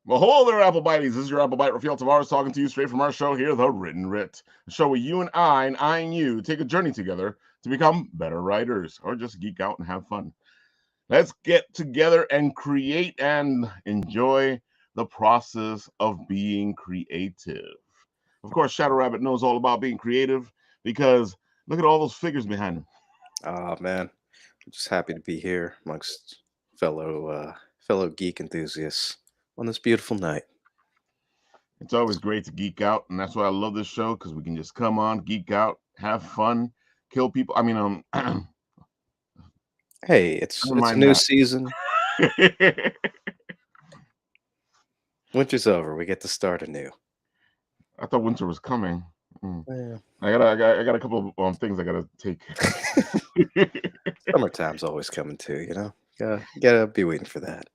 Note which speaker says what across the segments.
Speaker 1: Well, hello there, Apple Bites. This is your Apple Bite Raphael Tavares talking to you straight from our show here, The Written Writ. A show where you and I and you take a journey together to become better writers or just geek out and have fun. Let's get together and create and enjoy the process of being creative. Of course, Shadow Rabbit knows all about being creative because look at all those figures behind him.
Speaker 2: Oh man, I'm just happy to be here amongst fellow geek enthusiasts on this beautiful night.
Speaker 1: It's always great to geek out, and that's why I love this show because we can just come on, geek out, have fun, kill people. I mean,
Speaker 2: Hey,
Speaker 1: never
Speaker 2: it's a
Speaker 1: mind
Speaker 2: new
Speaker 1: that.
Speaker 2: season. Winter's over. We get to start anew.
Speaker 1: I thought winter was coming.
Speaker 2: Yeah.
Speaker 1: I got a couple of things I gotta take.
Speaker 2: Summertime's always coming too, you know. Gotta be waiting for that.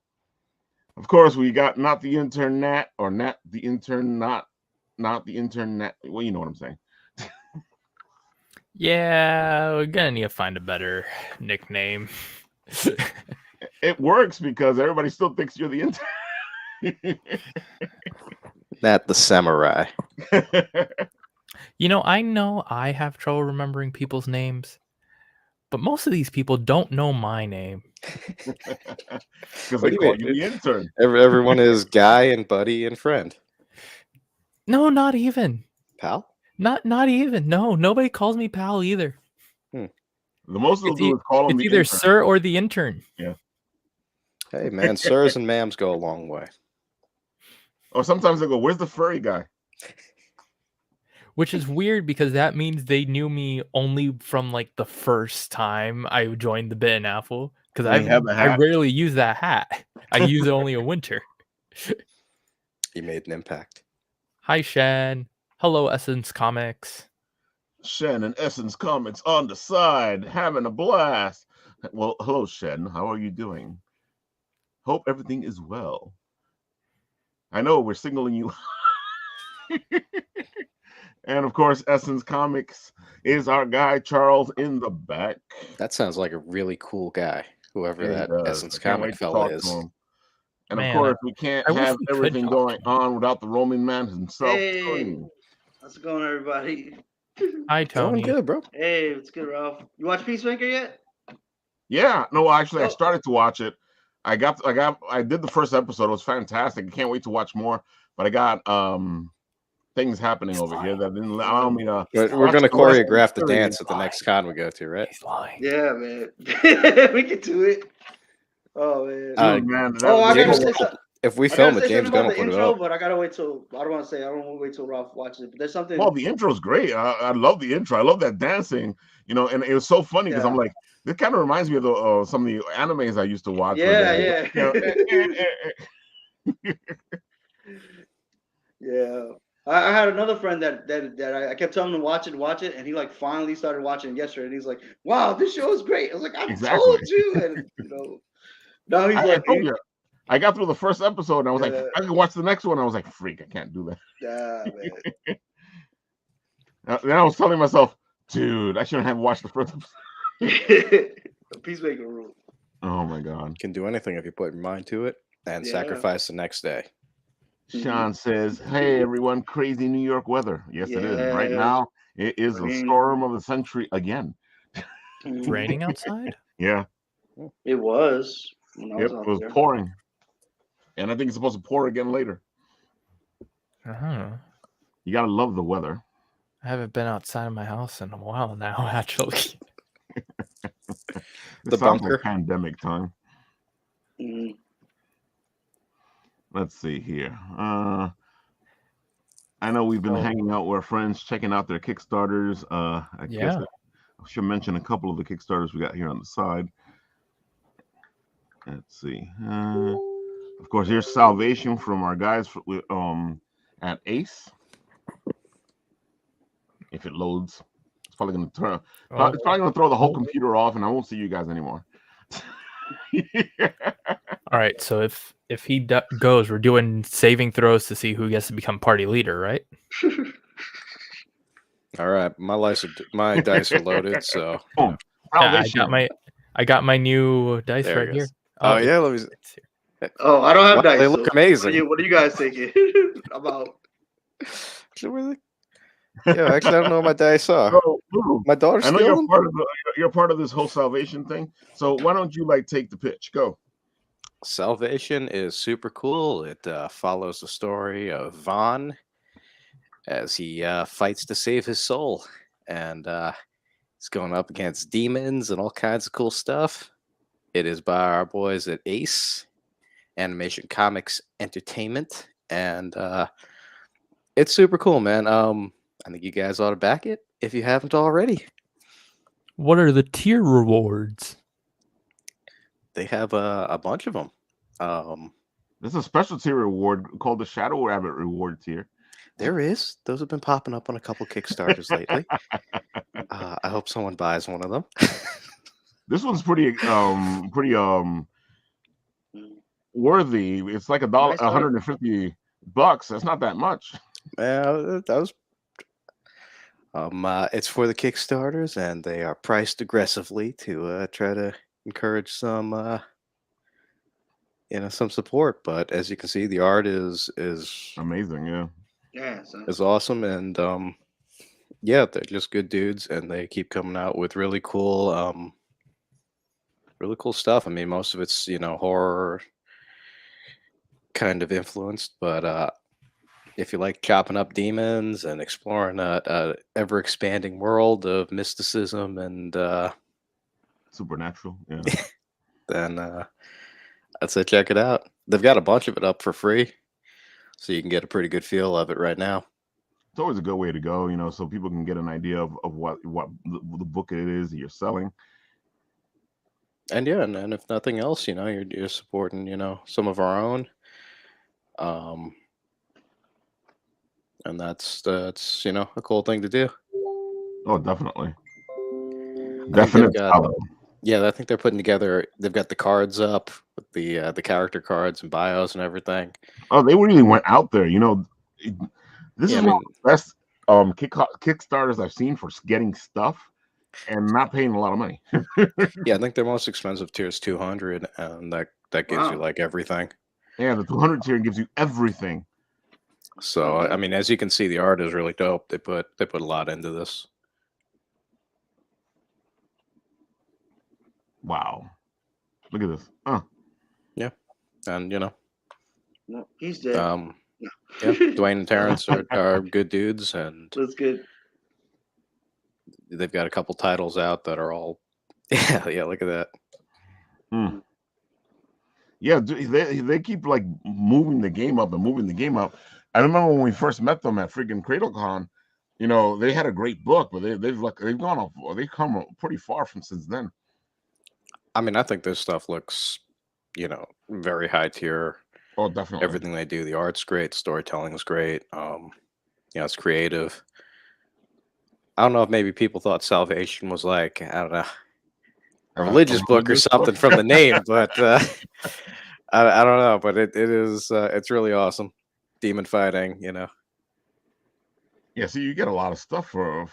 Speaker 1: Of course, we got not the intern Nat or Nat the intern not the intern Nat. Well, you know what I'm saying.
Speaker 3: Yeah, we're gonna need to find a better nickname.
Speaker 1: It works because everybody still thinks you're the intern.
Speaker 2: Nat the samurai.
Speaker 3: You know I have trouble remembering people's names, but most of these people don't know my name.
Speaker 1: Because
Speaker 2: What
Speaker 1: they
Speaker 2: do you
Speaker 1: call
Speaker 2: mean?
Speaker 1: you the intern.
Speaker 2: Everyone is guy and buddy and friend.
Speaker 3: No, not even.
Speaker 2: Pal?
Speaker 3: Not even. No, nobody calls me pal either.
Speaker 1: The most they'll
Speaker 3: It's,
Speaker 1: do is call him
Speaker 3: it's
Speaker 1: the
Speaker 3: either
Speaker 1: intern.
Speaker 3: sir or the intern.
Speaker 1: Yeah.
Speaker 2: Hey man, sirs and ma'ams go a long way.
Speaker 1: Or sometimes they go, "Where's the furry guy?"
Speaker 3: Which is weird because that means they knew me only from like the first time I joined the Bit and Apple. Because
Speaker 1: And you have the
Speaker 3: I
Speaker 1: hat?
Speaker 3: rarely use that hat. I use it only in winter.
Speaker 2: You made an impact.
Speaker 3: Hi Shen. Hello Essence Comics.
Speaker 1: Shen and Essence Comics on the side, having a blast. Well, hello, Shen. How are you doing? Hope everything is well. I know we're signaling you. And of course, Essence Comics is our guy, Charles, in the back.
Speaker 2: That sounds like a really cool guy, whoever
Speaker 1: Yeah, he
Speaker 2: that
Speaker 1: does.
Speaker 2: Essence
Speaker 1: I can't
Speaker 2: comic
Speaker 1: wait to
Speaker 2: fella
Speaker 1: talk
Speaker 2: is.
Speaker 1: to him. And
Speaker 3: Man,
Speaker 1: of course, we can't
Speaker 3: I wish
Speaker 1: have
Speaker 3: we could
Speaker 1: everything
Speaker 3: talk
Speaker 1: going
Speaker 3: to him.
Speaker 1: on without the Roman man himself,
Speaker 4: Hey,
Speaker 1: Tony.
Speaker 4: how's it going, everybody?
Speaker 3: Hi
Speaker 2: Going
Speaker 3: Tony.
Speaker 2: good, bro.
Speaker 4: Hey, what's good, Ralph? You watch Peacemaker yet?
Speaker 1: Yeah, no, actually, I
Speaker 4: Oh.
Speaker 1: started to watch it. I did the first episode. It was fantastic. I can't wait to watch more. But I got things happening over here that didn't allow me to.
Speaker 2: We're
Speaker 1: watch
Speaker 2: gonna
Speaker 1: the rest of
Speaker 2: choreograph the
Speaker 1: series.
Speaker 2: dance at the next con we go to, right?
Speaker 3: He's lying.
Speaker 4: Yeah, man. we can do it. Oh man.
Speaker 1: Dude, man, that
Speaker 4: Oh, I
Speaker 1: was
Speaker 4: gotta
Speaker 2: James-
Speaker 4: say
Speaker 1: so-
Speaker 4: something.
Speaker 2: If we
Speaker 4: I
Speaker 2: film
Speaker 4: gotta
Speaker 2: it,
Speaker 4: say
Speaker 2: James
Speaker 4: something
Speaker 2: gonna
Speaker 4: about the
Speaker 2: put it
Speaker 4: intro,
Speaker 2: up.
Speaker 4: but I gotta wait till I don't want to wait till Ralph watches it. But there's something.
Speaker 1: Well, the intro's great. I love the intro. I love that dancing. You know, and it was so funny because I'm
Speaker 4: Yeah.
Speaker 1: like, this kind of reminds me of the some of the animes I used to watch. where
Speaker 4: Yeah,
Speaker 1: they,
Speaker 4: yeah.
Speaker 1: you know,
Speaker 4: Yeah. I had another friend that I kept telling him to watch it, and he like finally started watching it yesterday, and he's like, "Wow, this show is great." I was like, "I
Speaker 1: Exactly.
Speaker 4: told you," and you know, now he's
Speaker 1: I
Speaker 4: like,
Speaker 1: told you. I got through the first episode and I was like,
Speaker 4: Yeah.
Speaker 1: I can watch the next one. I was like, freak, I can't do that.
Speaker 4: "Yeah, man."
Speaker 1: Then I was telling myself, dude, I shouldn't have watched the first episode.
Speaker 4: The Peacemaker rule.
Speaker 1: Oh my god.
Speaker 2: You can do anything if you put your mind to it and
Speaker 4: Yeah.
Speaker 2: sacrifice the next day.
Speaker 1: Sean says, hey everyone, crazy New York weather. Yes, it is. Right
Speaker 4: Yeah.
Speaker 1: now, it is a
Speaker 4: Rain.
Speaker 1: storm of the century again.
Speaker 3: It's raining outside?
Speaker 1: Yeah.
Speaker 4: It was. When I
Speaker 1: Yep,
Speaker 4: was out
Speaker 1: it was
Speaker 4: there.
Speaker 1: pouring. And I think it's supposed to pour again later.
Speaker 3: Uh-huh.
Speaker 1: You gotta love the weather.
Speaker 3: I haven't been outside of my house in a while now, actually.
Speaker 1: It
Speaker 2: The
Speaker 1: sounds
Speaker 2: bunker.
Speaker 1: like pandemic time.
Speaker 4: Mhm.
Speaker 1: Let's see here. I know we've been
Speaker 3: Oh.
Speaker 1: hanging out with our friends, checking out their Kickstarters. I guess
Speaker 3: Yeah.
Speaker 1: I should mention a couple of the Kickstarters we got here on the side. Let's see. Of course, here's Salvation from our guys at Ace. If it loads, it's probably going to turn.
Speaker 3: Oh,
Speaker 1: It's probably going to throw the whole computer off, and I won't see you guys anymore.
Speaker 3: all right, so if he goes, we're doing saving throws to see who gets to become party leader, right?
Speaker 2: All right, my dice are loaded, so
Speaker 1: Boom.
Speaker 3: Yeah,
Speaker 1: Salvation.
Speaker 3: I got my new dice
Speaker 2: There
Speaker 3: right
Speaker 2: it
Speaker 3: here.
Speaker 2: is. Oh, yeah, let me.
Speaker 3: it's here.
Speaker 4: Oh, I don't have
Speaker 2: Wow,
Speaker 4: dice.
Speaker 2: they look
Speaker 4: so
Speaker 2: amazing.
Speaker 4: What are you guys thinking about?
Speaker 2: Yeah, actually, I don't know what my dice are.
Speaker 1: So, Lulu,
Speaker 2: My daughter
Speaker 1: I know
Speaker 2: steal them.
Speaker 1: you're part of this whole salvation thing. So why don't you like take the pitch? Go.
Speaker 2: Salvation is super cool. It follows the story of Vaughn as he fights to save his soul, and he's going up against demons and all kinds of cool stuff. It is by our boys at Ace Animation Comics Entertainment, and it's super cool, man. I think you guys ought to back it if you haven't already.
Speaker 3: What are the tier rewards?
Speaker 2: They have a bunch of them.
Speaker 1: There's a special tier reward called the Shadow Rabbit reward tier.
Speaker 2: There is. Those have been popping up on a couple Kickstarters lately. I hope someone buys one of them.
Speaker 1: This one's pretty worthy. It's like
Speaker 4: Nice art.
Speaker 1: $150. That's not that much.
Speaker 2: Yeah, that was. It's for the Kickstarters, and they are priced aggressively to try to encourage some, some support. But as you can see, the art is
Speaker 1: Amazing, yeah.
Speaker 4: Yeah. So.
Speaker 2: is awesome, and yeah, they're just good dudes, and they keep coming out with really cool stuff. I mean, most of it's horror kind of influenced, but if you like chopping up demons and exploring a ever expanding world of mysticism and
Speaker 1: Supernatural, yeah.
Speaker 2: then I'd say check it out. They've got a bunch of it up for free, so you can get a pretty good feel of it right now.
Speaker 1: It's always a good way to go, so people can get an idea of what the book it is that you're selling.
Speaker 2: And yeah, and if nothing else, you're supporting some of our own. And that's a cool thing to do.
Speaker 1: Oh, definitely.
Speaker 2: Yeah, I think they're putting together. They've got the cards up with the character cards and bios and everything.
Speaker 1: Oh, they really went out there. This is one of the best Kickstarters I've seen for getting stuff and not paying a lot of money.
Speaker 2: Yeah, I think their most expensive tier is 200, and that gives you like everything.
Speaker 1: Yeah, the 200 tier gives you everything.
Speaker 2: So I mean, as you can see, the art is really dope. They put a lot into this.
Speaker 1: Wow, look at this.
Speaker 2: Yeah, and
Speaker 4: No, he's dead.
Speaker 2: yeah, Dwayne and Terrence are good dudes, and
Speaker 4: That's good.
Speaker 2: they've got a couple titles out that are all yeah. Look at that.
Speaker 1: Yeah, they keep like moving the game up and moving the game up. I remember when we first met them at freaking CradleCon, they had a great book, but they've come pretty far from since then.
Speaker 2: I mean, I think this stuff looks, very high tier.
Speaker 1: Oh, definitely.
Speaker 2: Everything they do, the art's great, storytelling is great. It's creative. I don't know if maybe people thought Salvation was like, I don't know, a religious book or something from the name, but I don't know. But it is it's really awesome. Demon fighting,
Speaker 1: Yeah, so you get a lot of stuff for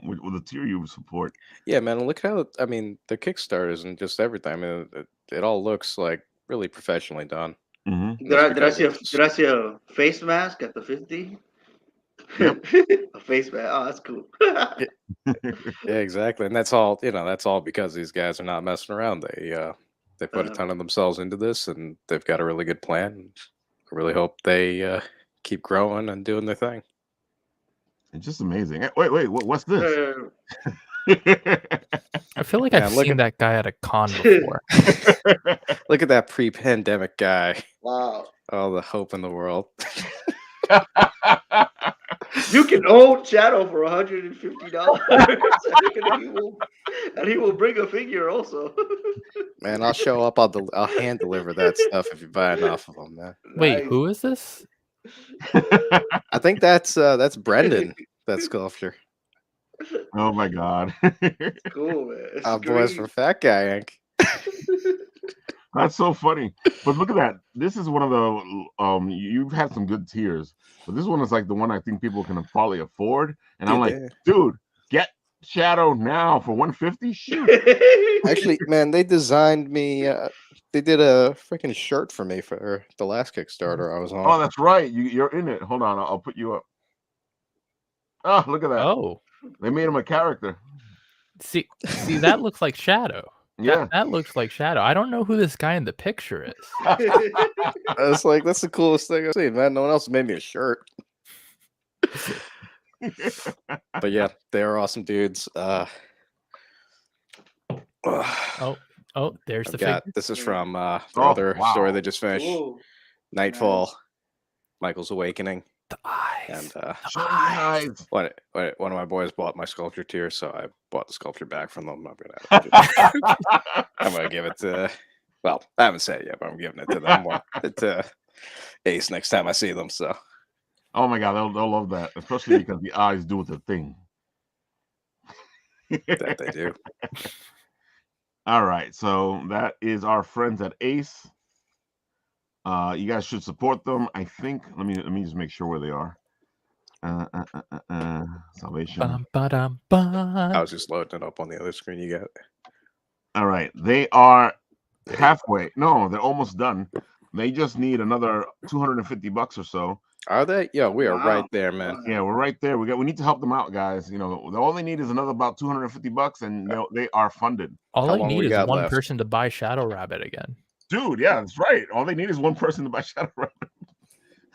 Speaker 1: with the tier you support.
Speaker 2: Yeah, man. And look how the Kickstarters and just everything. I mean, it all looks like really professionally done.
Speaker 1: Mm-hmm.
Speaker 4: Did I see a face mask at the 50?
Speaker 1: Yep.
Speaker 4: A face mask. Oh, that's cool.
Speaker 2: Yeah, exactly. And that's all. That's all because these guys are not messing around. They put a ton of themselves into this, and they've got a really good plan. I really hope they keep growing and doing their thing.
Speaker 1: It's just amazing. Wait, what's this?
Speaker 3: I feel like I've seen that guy at a con before.
Speaker 2: Look at that pre-pandemic guy.
Speaker 4: Wow.
Speaker 2: All the hope in the world.
Speaker 4: You can own Shadow for $150, and he will bring a figure also.
Speaker 2: Man, I'll show up. I'll hand deliver that stuff if you buy enough of them, man.
Speaker 3: Wait,
Speaker 4: Nice.
Speaker 3: who is this?
Speaker 2: I think that's Brendan. That sculpture.
Speaker 1: Oh my god.
Speaker 4: Cool, man.
Speaker 2: Our boys from Fat Guy Inc.
Speaker 1: That's so funny. But look at that. This is one of the you've had some good tiers, but this one is like the one I think people can probably afford. And I'm like, dude, get Shadow now for 150. Shoot.
Speaker 2: Actually, man, they designed me. They did a freaking shirt for me for the last Kickstarter I was on.
Speaker 1: Oh, that's right. You're in it. Hold on, I'll put you up. Oh, look at that.
Speaker 3: Oh,
Speaker 1: They made him a character.
Speaker 3: see, that looks like Shadow.
Speaker 1: Yeah.
Speaker 3: That looks like Shadow. I don't know who this guy in the picture is.
Speaker 2: I was like, that's the coolest thing I've seen, man. No one else made me a shirt. But yeah, they're awesome dudes.
Speaker 3: Oh, there's the figure.
Speaker 2: This is from the other story they just finished.
Speaker 4: Ooh,
Speaker 2: Nightfall,
Speaker 4: nice.
Speaker 2: Michael's Awakening.
Speaker 3: The eyes.
Speaker 2: And
Speaker 3: the
Speaker 1: eyes.
Speaker 2: one of my boys bought my sculpture tier, so I bought the sculpture back from them. I'm gonna give it to. Well, I haven't said it yet, but I'm giving it to them. To Ace next time I see them. So.
Speaker 1: Oh my God, they'll love that, especially because the eyes do the thing.
Speaker 2: That they do.
Speaker 1: All right, so that is our friends at Ace. You guys should support them. I think. Let me just make sure where they are. Salvation.
Speaker 2: I was just loading it up on the other screen. You got it.
Speaker 1: All right, they are halfway. No, they're almost done. They just need another $250 or so.
Speaker 2: Are they? Yeah, we are right there, man.
Speaker 1: Yeah, we're right there. We need to help them out, guys. You know, all they need is another about $250, and they are funded.
Speaker 3: All I need is one person to buy Shadow Rabbit again.
Speaker 1: Dude, yeah, that's right. All they need is one person to buy Shadow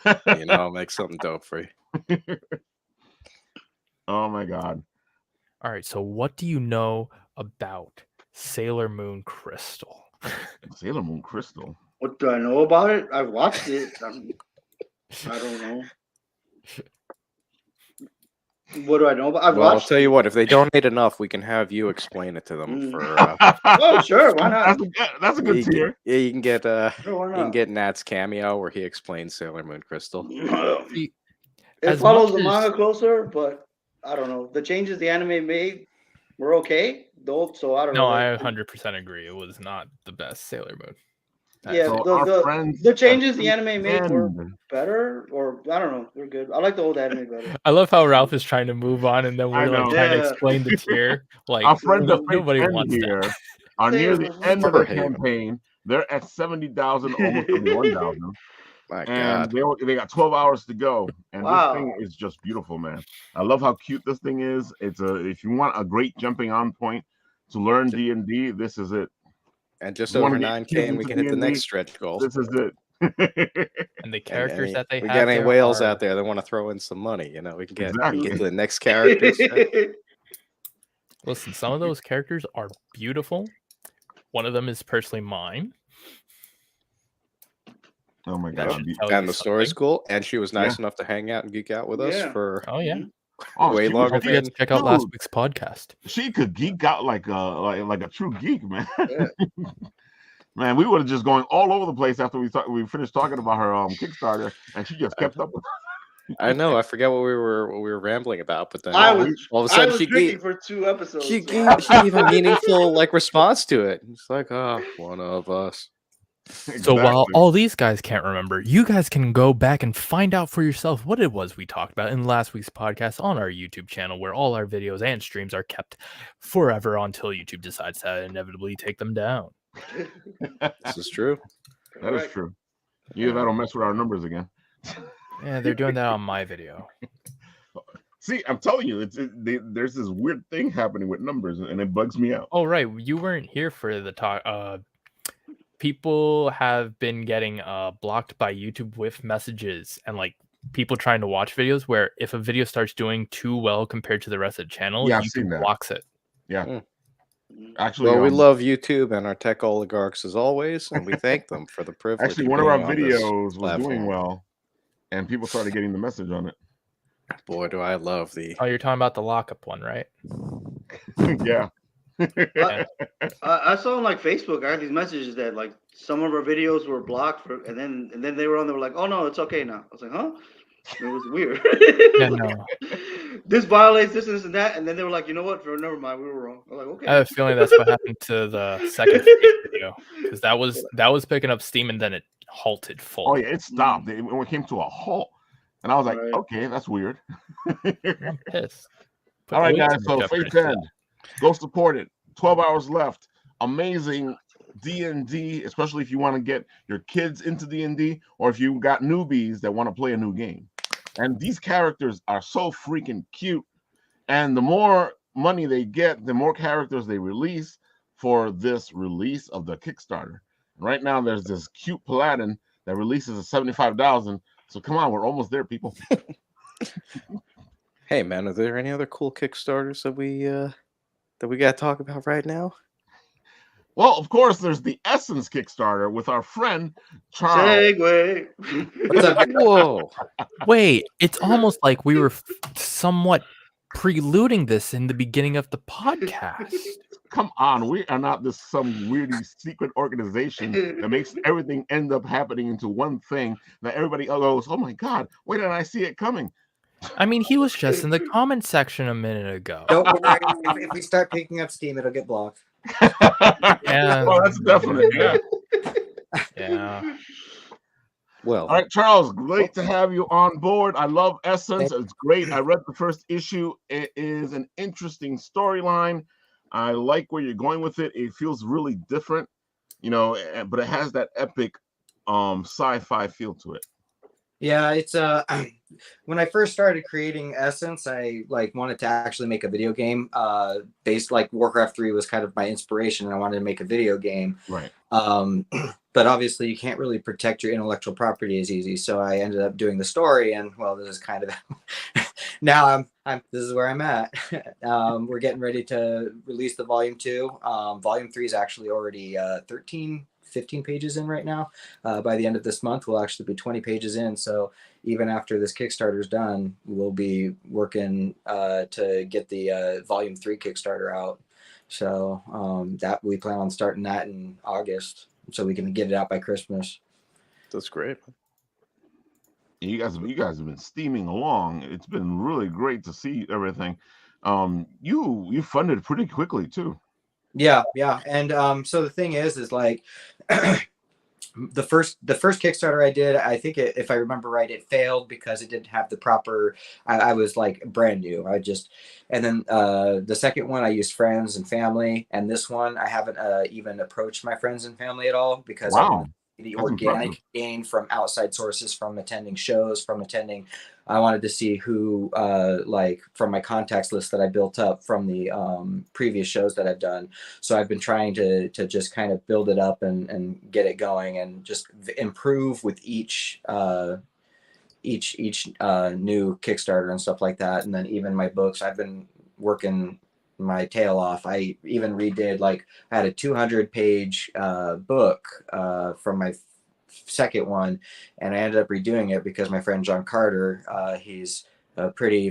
Speaker 1: Rabbit.
Speaker 2: I'll make something dope for you.
Speaker 1: Oh my God.
Speaker 3: All right, so what do you know about Sailor Moon Crystal?
Speaker 1: Sailor Moon Crystal.
Speaker 4: What do I know about it? I've watched it. I don't know. What do I know about?
Speaker 2: I'll tell you what. If they donate enough, we can have you explain it to them.
Speaker 4: Oh, sure, why not?
Speaker 1: That's a good tier.
Speaker 2: Yeah, you can get you can get Nat's cameo where he explains Sailor Moon Crystal.
Speaker 4: It follows the manga closer, but I don't know. The changes the anime made were okay, though. So I don't know.
Speaker 3: No, I 100% agree. It was not the best Sailor Moon.
Speaker 4: Yeah, the changes the anime made were better, or I don't know, they're good. I like the old anime better.
Speaker 3: I love how Ralph is trying to move on, and then we're like trying to explain the tier. Like
Speaker 1: our friends
Speaker 3: nobody wants
Speaker 1: here
Speaker 3: that.
Speaker 1: Are near the end of the campaign. They're at 70,000, almost 71,000.
Speaker 2: My
Speaker 1: and
Speaker 2: God.
Speaker 1: they got 12 hours to go, and this thing is just beautiful, man. I love how cute this thing is. If you want a great jumping on point to learn D&D, this is it.
Speaker 2: And just over 9K, and we can hit the next stretch goal.
Speaker 1: This is it.
Speaker 3: And the characters that they have.
Speaker 2: We got any whales out there that want to throw in some money? We can get to the next characters.
Speaker 3: Listen, some of those characters are beautiful. One of them is personally mine.
Speaker 1: Oh my God!
Speaker 2: And the story's cool. And she was nice enough to hang out and geek out with us for way longer.
Speaker 3: Don't forget to check out last week's podcast.
Speaker 1: She could geek out like a true geek, man. Yeah. Man, we would have just going all over the place after we finished talking about her Kickstarter, and she just kept up with us.
Speaker 2: I know. I forget what we were rambling about, but then all of a sudden she
Speaker 4: gave for 2 episodes.
Speaker 2: She gave a meaningful response to it. It's like, one of us.
Speaker 3: Exactly. So while all these guys can't remember, you guys can go back and find out for yourself what it was we talked about in last week's podcast on our YouTube channel, where all our videos and streams are kept forever until YouTube decides to inevitably take them down.
Speaker 2: This is true.
Speaker 1: That is true. You don't mess with our numbers again.
Speaker 3: Yeah, they're doing that on my video.
Speaker 1: See, I'm telling you, there's this weird thing happening with numbers, and it bugs me out.
Speaker 3: Oh, right. You weren't here for the talk. People have been getting blocked by YouTube with messages and people trying to watch videos where if a video starts doing too well compared to the rest of the channel, YouTube blocks it.
Speaker 1: Yeah. Actually,
Speaker 2: we love YouTube and our tech oligarchs as always, and we thank them for the privilege.
Speaker 1: Actually, one of our videos was doing well, and people started getting the message on it.
Speaker 2: Boy, do I love the...
Speaker 3: Oh, you're talking about the lockup one, right?
Speaker 1: Yeah.
Speaker 4: I saw on Facebook, I got these messages that some of our videos were blocked and then they were on there like, oh no, it's okay now. I was like, huh? It was weird.
Speaker 3: Yeah, no.
Speaker 4: This violates this and that, and then they were like, you know what? Never mind, we were wrong. I was like, okay.
Speaker 3: I have a feeling that's what happened to the second video, because that was picking up steam and then it halted full.
Speaker 1: Oh yeah, it stopped. It came to a halt, and I was like, okay, that's weird.
Speaker 3: I'm pissed.
Speaker 1: All right,
Speaker 3: way
Speaker 1: guys.
Speaker 3: too
Speaker 1: So
Speaker 3: much effort
Speaker 1: Faith
Speaker 3: into that.
Speaker 1: End, go support it. 12 hours left. Amazing D&D, especially if you want to get your kids into D&D or if you got newbies that want to play a new game. And these characters are so freaking cute. And the more money they get, the more characters they release for this release of the Kickstarter. Right now, there's this cute Paladin that releases at $75,000. So come on, we're almost there, people.
Speaker 2: Hey man, are there any other cool Kickstarters that we got to talk about right now?
Speaker 1: Well, of course, there's the Essence Kickstarter with our friend Charles.
Speaker 4: Segway.
Speaker 5: What's up?
Speaker 2: Whoa!
Speaker 3: Wait, it's almost like we were somewhat preluding this in the beginning of the podcast.
Speaker 1: Come on, we are not this some weirdy secret organization that makes everything end up happening into one thing that everybody goes, oh my God, why didn't I see it coming?
Speaker 3: I mean, he was just in the comment section a minute ago.
Speaker 5: Don't worry. If we start picking up steam, it'll get blocked.
Speaker 3: Yeah.
Speaker 1: Oh, that's definite. Yeah.
Speaker 3: Yeah.
Speaker 2: Well,
Speaker 1: All right, Charles, great to have you on board. I love Essence. It's great. I read the first issue. It is an interesting storyline. I like where you're going with it. It feels really different, you know, but it has that epic sci-fi feel to it.
Speaker 5: Yeah, it's when I first started creating Essence, I wanted to actually make a video game. Based Warcraft 3 was kind of my inspiration, and I wanted to make a video game.
Speaker 1: Right.
Speaker 5: But obviously you can't really protect your intellectual property as easy. So I ended up doing the story, and well, this is kind of now this is where I'm at. We're getting ready to release the volume 2. Volume 3 is actually already 15 pages in right now. By the end of this month, we'll actually be 20 pages in. So even after this Kickstarter is done, we'll be working to get the volume 3 Kickstarter out. So that we plan on starting that in August, so we can get it out by Christmas.
Speaker 2: that's great.
Speaker 1: You guys have been steaming along. It's been really great to see everything. You funded pretty quickly too.
Speaker 5: Yeah. And so the thing is like the first Kickstarter I did, I think if I remember right, it failed because it didn't have the proper. I was like brand new. And then the second one I used friends and family, and this one I haven't even approached my friends and family at all because
Speaker 1: Wow.
Speaker 5: the
Speaker 1: That's
Speaker 5: organic
Speaker 1: impressive.
Speaker 5: gain from outside sources, from attending shows, I wanted to see who from my contacts list that I built up from the previous shows that I've done. So I've been trying to just kind of build it up and get it going and just improve with each new Kickstarter and stuff like that. And then even my books, I've been working my tail off. I even redid, I had a 200-page book from my second one, and I ended up redoing it because my friend John Carter, he's a pretty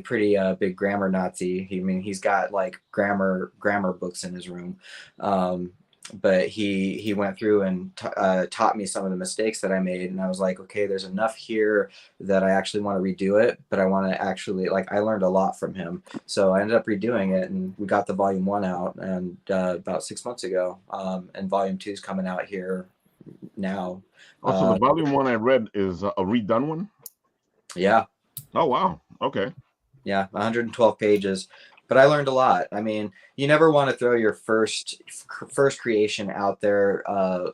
Speaker 5: big grammar Nazi. He's got grammar books in his room. But he went through and taught me some of the mistakes that I made, and I was like, okay, there's enough here that I actually want to redo it, but I want to actually I learned a lot from him, so I ended up redoing it, and we got the volume 1 out and about 6 months ago, and volume 2 is coming out here now.
Speaker 1: Also, the volume 1 I read is a redone one.
Speaker 5: Yeah.
Speaker 1: Oh wow. Okay.
Speaker 5: Yeah, 112 pages. But I learned a lot. I mean, you never want to throw your first creation out there, or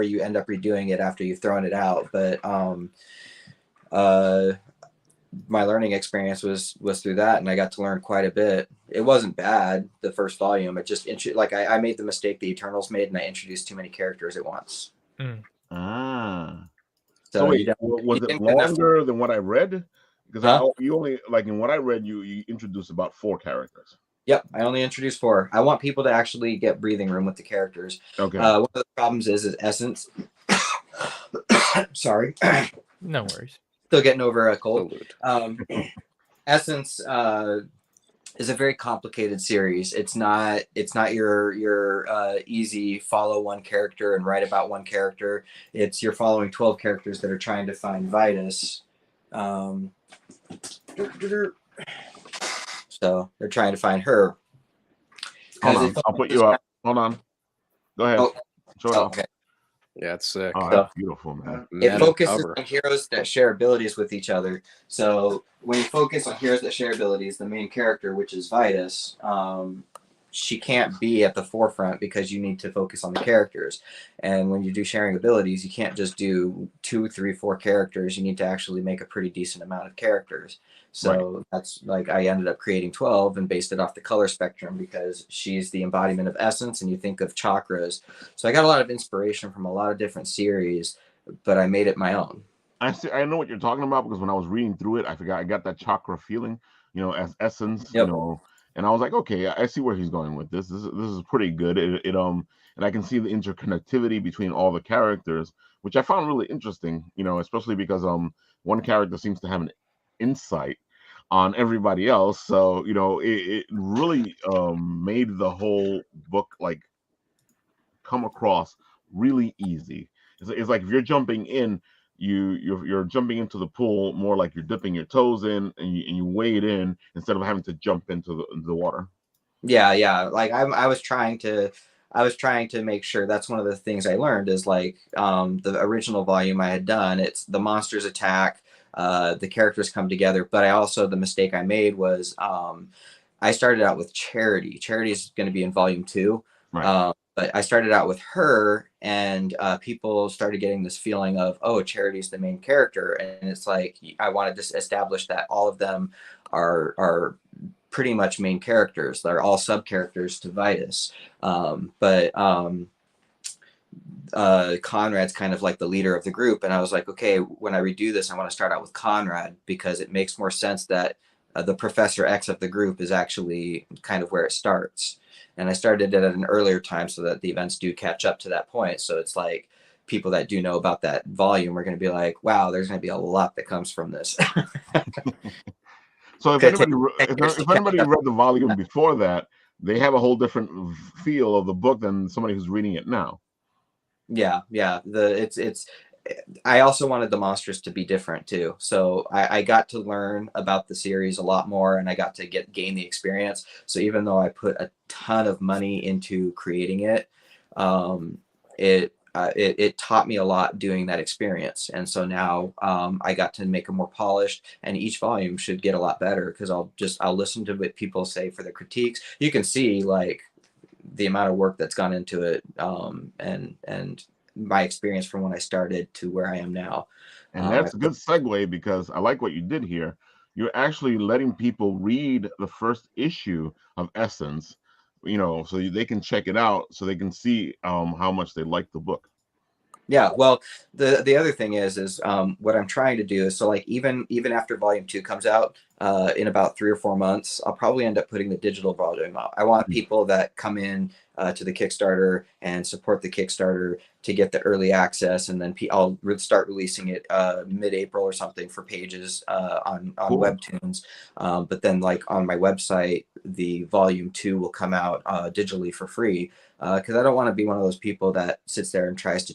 Speaker 5: you end up redoing it after you've thrown it out. But my learning experience was through that, and I got to learn quite a bit. It wasn't bad, the first volume. It just I made the mistake the Eternals made, and I introduced too many characters at once.
Speaker 1: Ah.
Speaker 5: So
Speaker 1: wait, was it longer than what I read? Because you only in what I read, you introduced about 4 characters.
Speaker 5: Yep, I only introduced 4. I want people to actually get breathing room with the characters.
Speaker 1: Okay.
Speaker 5: One of the problems is Essence. Sorry.
Speaker 3: No worries.
Speaker 5: Still getting over a cold. Essence is a very complicated series. It's not your easy follow one character and write about one character. You're following 12 characters that are trying to find Vitus. So they're trying to find her.
Speaker 1: Hold on. I'll put you up. Hold on. Go ahead. Show it off.
Speaker 5: Okay.
Speaker 2: Yeah, it's sick.
Speaker 1: Oh,
Speaker 5: So
Speaker 1: that's beautiful, man.
Speaker 5: it
Speaker 2: Meta
Speaker 5: focuses
Speaker 2: cover.
Speaker 5: on heroes that share abilities with each other. So when you focus on heroes that share abilities, the main character, which is Vitus, she can't be at the forefront because you need to focus on the characters. And when you do sharing abilities, you can't just do 2, 3, 4 characters. You need to actually make a pretty decent amount of characters. So that's like I ended up creating 12 and based it off the color spectrum because she's the embodiment of essence and you think of chakras. So I got a lot of inspiration from a lot of different series, but I made it my own.
Speaker 1: I see. I know what you're talking about because when I was reading through it, I got that chakra feeling, as essence,
Speaker 5: Yep.
Speaker 1: and I was like, okay, I see where he's going with this. This is pretty good. And I can see the interconnectivity between all the characters, which I found really interesting. Especially because one character seems to have an insight on everybody else, so it really made the whole book like come across really easy. It's like if you're jumping in, you're jumping into the pool more like you're dipping your toes in and you wade in instead of having to jump into the water.
Speaker 5: Yeah. Like I was trying to make sure that's one of the things I learned is like the original volume I had done. It's the monsters attack, the characters come together. But the mistake I made was I started out with Charity. Charity is going to be in volume 2.
Speaker 1: Right.
Speaker 5: But I started out with her, and people started getting this feeling of, oh, Charity's the main character, and it's like I wanted to establish that all of them are pretty much main characters. They're all sub characters to Vitus, but Conrad's kind of like the leader of the group, and I was like, okay, when I redo this, I want to start out with Conrad because it makes more sense that the Professor X of the group is actually kind of where it starts. And I started it at an earlier time so that the events do catch up to that point. So it's like people that do know about that volume are going to be like, wow, there's going to be a lot that comes from this.
Speaker 1: So if
Speaker 5: Could
Speaker 1: anybody
Speaker 5: take 10 years to
Speaker 1: if
Speaker 5: catch
Speaker 1: anybody
Speaker 5: up.
Speaker 1: read the volume before that, they have a whole different feel of the book than somebody who's reading it now.
Speaker 5: Yeah. It's I also wanted the monsters to be different too. So I got to learn about the series a lot more and I got to gain the experience. So even though I put a ton of money into creating it, it taught me a lot doing that experience. And so now I got to make it more polished and each volume should get a lot better because I'll listen to what people say for the critiques. You can see like the amount of work that's gone into it and my experience from when I started to where I am now.
Speaker 1: And that's a good segue because I like what you did here. You're actually letting people read the first issue of Essence, so they can check it out, so they can see how much they like the book.
Speaker 5: Yeah, well, the other thing is what I'm trying to do is so like even after volume 2 comes out in about 3 or 4 months, I'll probably end up putting the digital volume out. I want people that come in to the Kickstarter and support the Kickstarter to get the early access, and then I'll start releasing it mid-April or something for pages on
Speaker 1: Cool.
Speaker 5: Webtoons. But then like on my website, the volume 2 will come out digitally for free. Because I don't want to be one of those people that sits there and tries to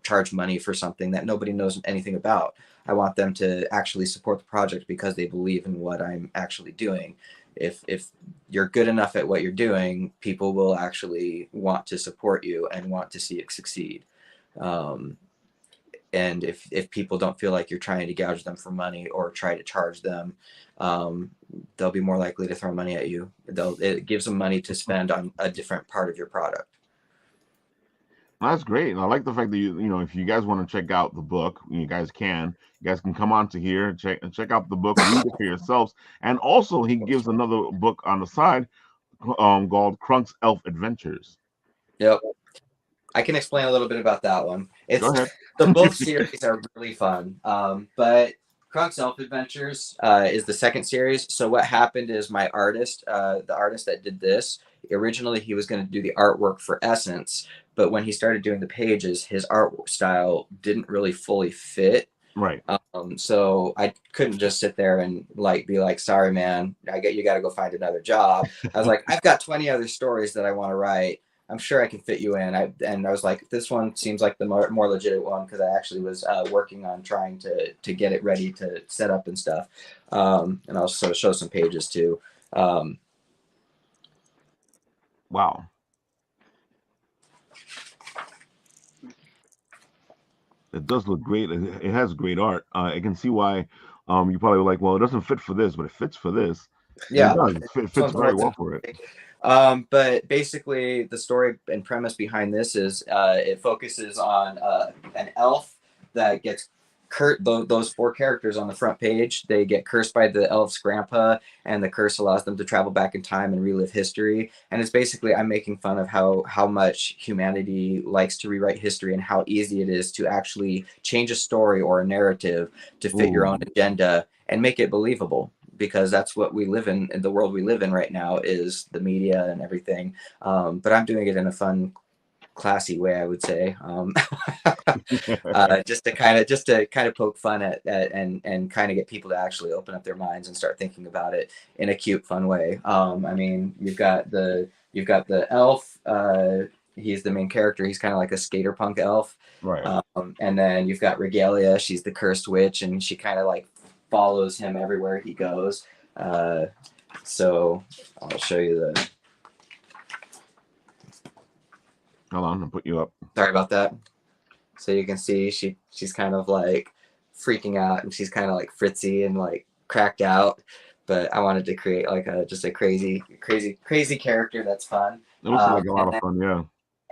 Speaker 5: charge money for something that nobody knows anything about. I want them to actually support the project because they believe in what I'm actually doing. If you're good enough at what you're doing, people will actually want to support you and want to see it succeed. And if people don't feel like you're trying to gouge them for money or try to charge them, they'll be more likely to throw money at you. It gives them money to spend on a different part of your product.
Speaker 1: That's great, and I like the fact that if you guys want to check out the book, you guys can come on to here, check out the book, read it for yourselves, and also he gives another book on the side called Crunk's Elf Adventures.
Speaker 5: Yep. I can explain a little bit about that one.
Speaker 1: Go ahead.
Speaker 5: So both series are really fun, but Crunk's Elf Adventures is the second series. So what happened is my artist, the artist that did this, originally he was going to do the artwork for Essence, but when he started doing the pages, his art style didn't really fully fit.
Speaker 1: Right.
Speaker 5: So I couldn't just sit there and be like, sorry, man, you got to go find another job. I was like, I've got 20 other stories that I want to write. I'm sure I can fit you in. I was like, this one seems like the more legitimate one because I actually was working on trying to get it ready to set up and stuff. And I'll show some pages too.
Speaker 1: Wow. It does look great. It has great art. I can see why you probably were like, well, it doesn't fit for this, but it fits for this. And it
Speaker 5: Yeah,
Speaker 1: does. It
Speaker 5: this
Speaker 1: fits
Speaker 5: one's
Speaker 1: very
Speaker 5: more
Speaker 1: well for it.
Speaker 5: but basically, the story and premise behind this is it focuses on an elf that gets those four characters on the front page, they get cursed by the elf's grandpa, and the curse allows them to travel back in time and relive history. And it's basically, I'm making fun of how much humanity likes to rewrite history and how easy it is to actually change a story or a narrative to fit your own agenda and make it believable, because that's what we live in the world we live in right now, is the media and everything. But I'm doing it in a fun, classy way, I would say, just to kind of poke fun at and kind of get people to actually open up their minds and start thinking about it in a cute, fun way. I mean, you've got the elf. He's the main character. He's kind of like a skater punk elf.
Speaker 1: Right.
Speaker 5: And then you've got Regalia. She's the cursed witch, and she kind of like follows him everywhere he goes. So I'll show you the.
Speaker 1: Hold on, I'll put you up.
Speaker 5: Sorry about that. So you can see she's kind of like freaking out, and she's kind of like fritzy and like cracked out. But I wanted to create like just a crazy character that's fun.
Speaker 1: It looks like a lot of fun, yeah.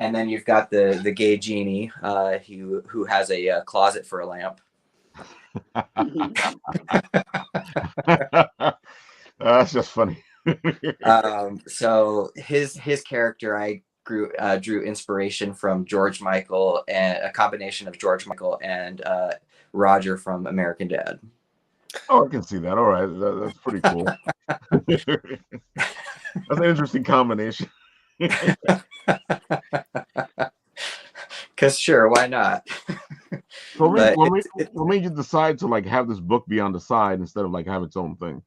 Speaker 5: And then you've got the gay genie, who has a closet for a lamp.
Speaker 1: That's just funny.
Speaker 5: So his character, I drew inspiration from George Michael, and a combination of George Michael and Roger from American Dad.
Speaker 1: Oh, I can see that. All right, that's pretty cool. That's an interesting combination.
Speaker 5: Because sure, why not?
Speaker 1: So what made you decide to like have this book be on the side instead of like have its own thing?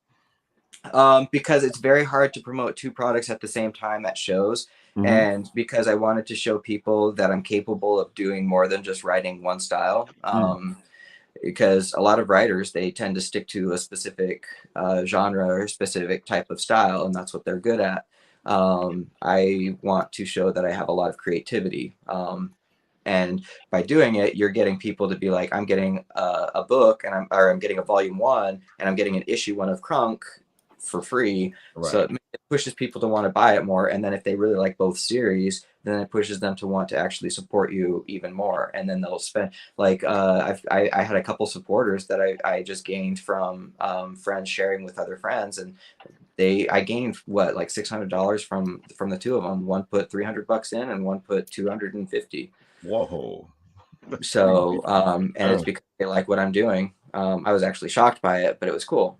Speaker 5: Because it's very hard to promote two products at the same time at shows. And because I wanted to show people that I'm capable of doing more than just writing one style. Because a lot of writers, they tend to stick to a specific genre or specific type of style, and that's what they're good at. I want to show that I have a lot of creativity. And by doing it, you're getting people to be like, I'm getting a book, and I'm getting a volume 1, and I'm getting an issue 1 of Crunk for free. Right. So it pushes people to want to buy it more. And then if they really like both series, then it pushes them to want to actually support you even more. And then they'll spend like I had a couple supporters that I just gained from friends sharing with other friends, and I gained like $600 from the two of them. One put $300 in, and one put $250.
Speaker 1: Whoa.
Speaker 5: So and it's because they like what I'm doing. I was actually shocked by it, but it was cool.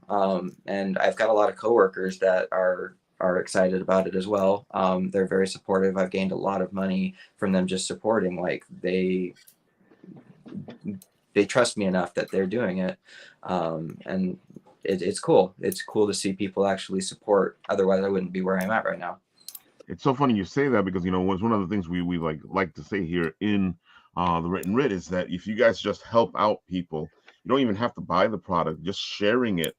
Speaker 5: And I've got a lot of coworkers that are excited about it as well. They're very supportive. I've gained a lot of money from them just supporting. Like they trust me enough that they're doing it. And it's cool. It's cool to see people actually support. Otherwise, I wouldn't be where I'm at right now.
Speaker 1: It's so funny you say that, because it's one of the things we like to say here in the Written Writ is that if you guys just help out people, you don't even have to buy the product. Just sharing it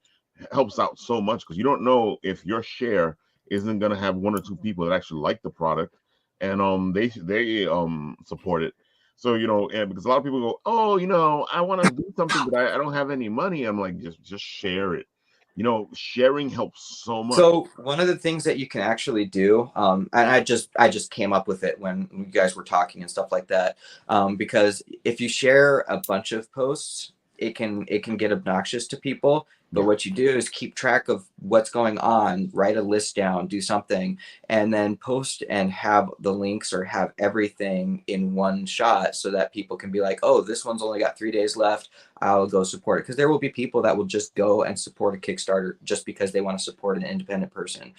Speaker 1: helps out so much, because you don't know if your share isn't going to have 1 or 2 people that actually like the product, and they support it. So and because a lot of people go, oh, I want to do something, but I don't have any money. I'm like, just share it. Sharing helps so much.
Speaker 5: So one of the things that you can actually do, and I just came up with it when you guys were talking and stuff like that, because if you share a bunch of posts, it can get obnoxious to people. But what you do is keep track of what's going on, write a list down, do something, and then post and have the links or have everything in one shot, so that people can be like, oh, this one's only got 3 days left, I'll go support it. Because there will be people that will just go and support a Kickstarter just because they want to support an independent person.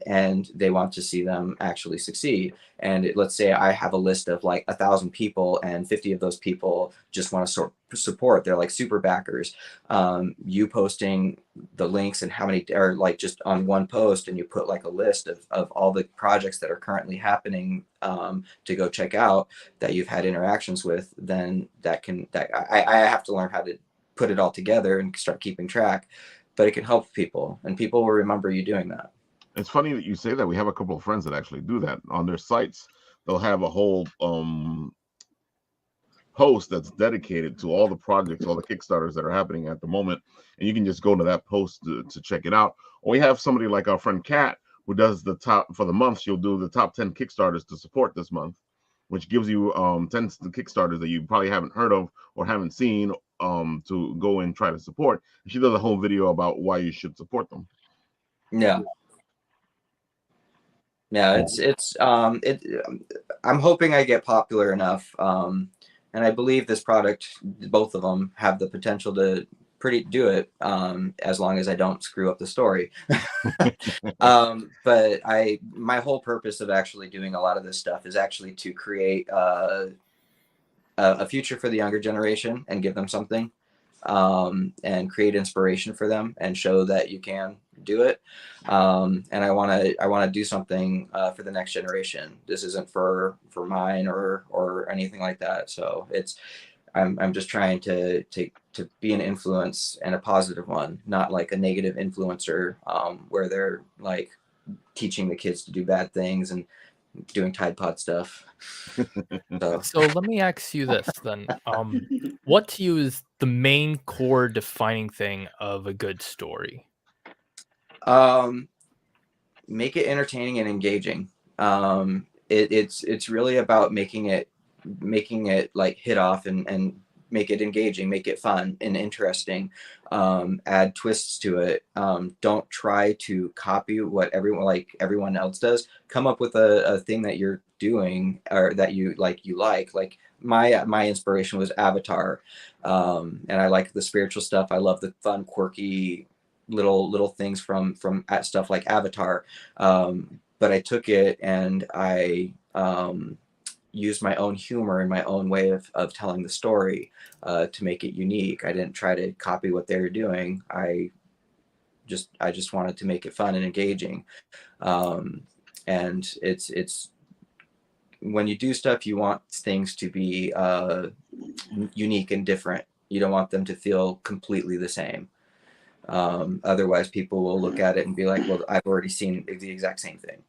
Speaker 5: And they want to see them actually succeed. And let's say I have a list of like 1,000 people, and 50 of those people just want to support. They're like super backers. You posting the links and how many are like just on one post, and you put like a list of all the projects that are currently happening to go check out that you've had interactions with, then I have to learn how to put it all together and start keeping track, but it can help people, and people will remember you doing that.
Speaker 1: It's funny that you say that. We have a couple of friends that actually do that on their sites. They'll have a whole post that's dedicated to all the projects, all the Kickstarters that are happening at the moment, and you can just go to that post to check it out. Or we have somebody like our friend Kat who does the top for the month. She'll do the top 10 Kickstarters to support this month, which gives you 10 Kickstarters that you probably haven't heard of or haven't seen to go and try to support. She does a whole video about why you should support them.
Speaker 5: Yeah. Yeah, I'm hoping I get popular enough. And I believe this product, both of them, have the potential to do it, as long as I don't screw up the story. But my whole purpose of actually doing a lot of this stuff is actually to create a future for the younger generation and give them something, and create inspiration for them and show that you can do it. And I want to do something for the next generation. This isn't for mine or anything like that. So I'm just trying to be an influence, and a positive one, not like a negative influencer, where they're like teaching the kids to do bad things and doing Tide Pod stuff.
Speaker 3: So let me ask you this then. What to you is the main core defining thing of a good story?
Speaker 5: Make it entertaining and engaging. It's really about making it like hit off and make it engaging, make it fun and interesting. Add twists to it. Don't try to copy what everyone else does. Come up with a thing that you're doing or that you like. Like my inspiration was Avatar, and I like the spiritual stuff. I love the fun, quirky little things from stuff like Avatar. But I took it and I used my own humor and my own way of telling the story to make it unique. I didn't try to copy what they were doing. I just wanted to make it fun and engaging. And it's when you do stuff, you want things to be unique and different. You don't want them to feel completely the same. Otherwise people will look at it and be like, well, I've already seen the exact same thing.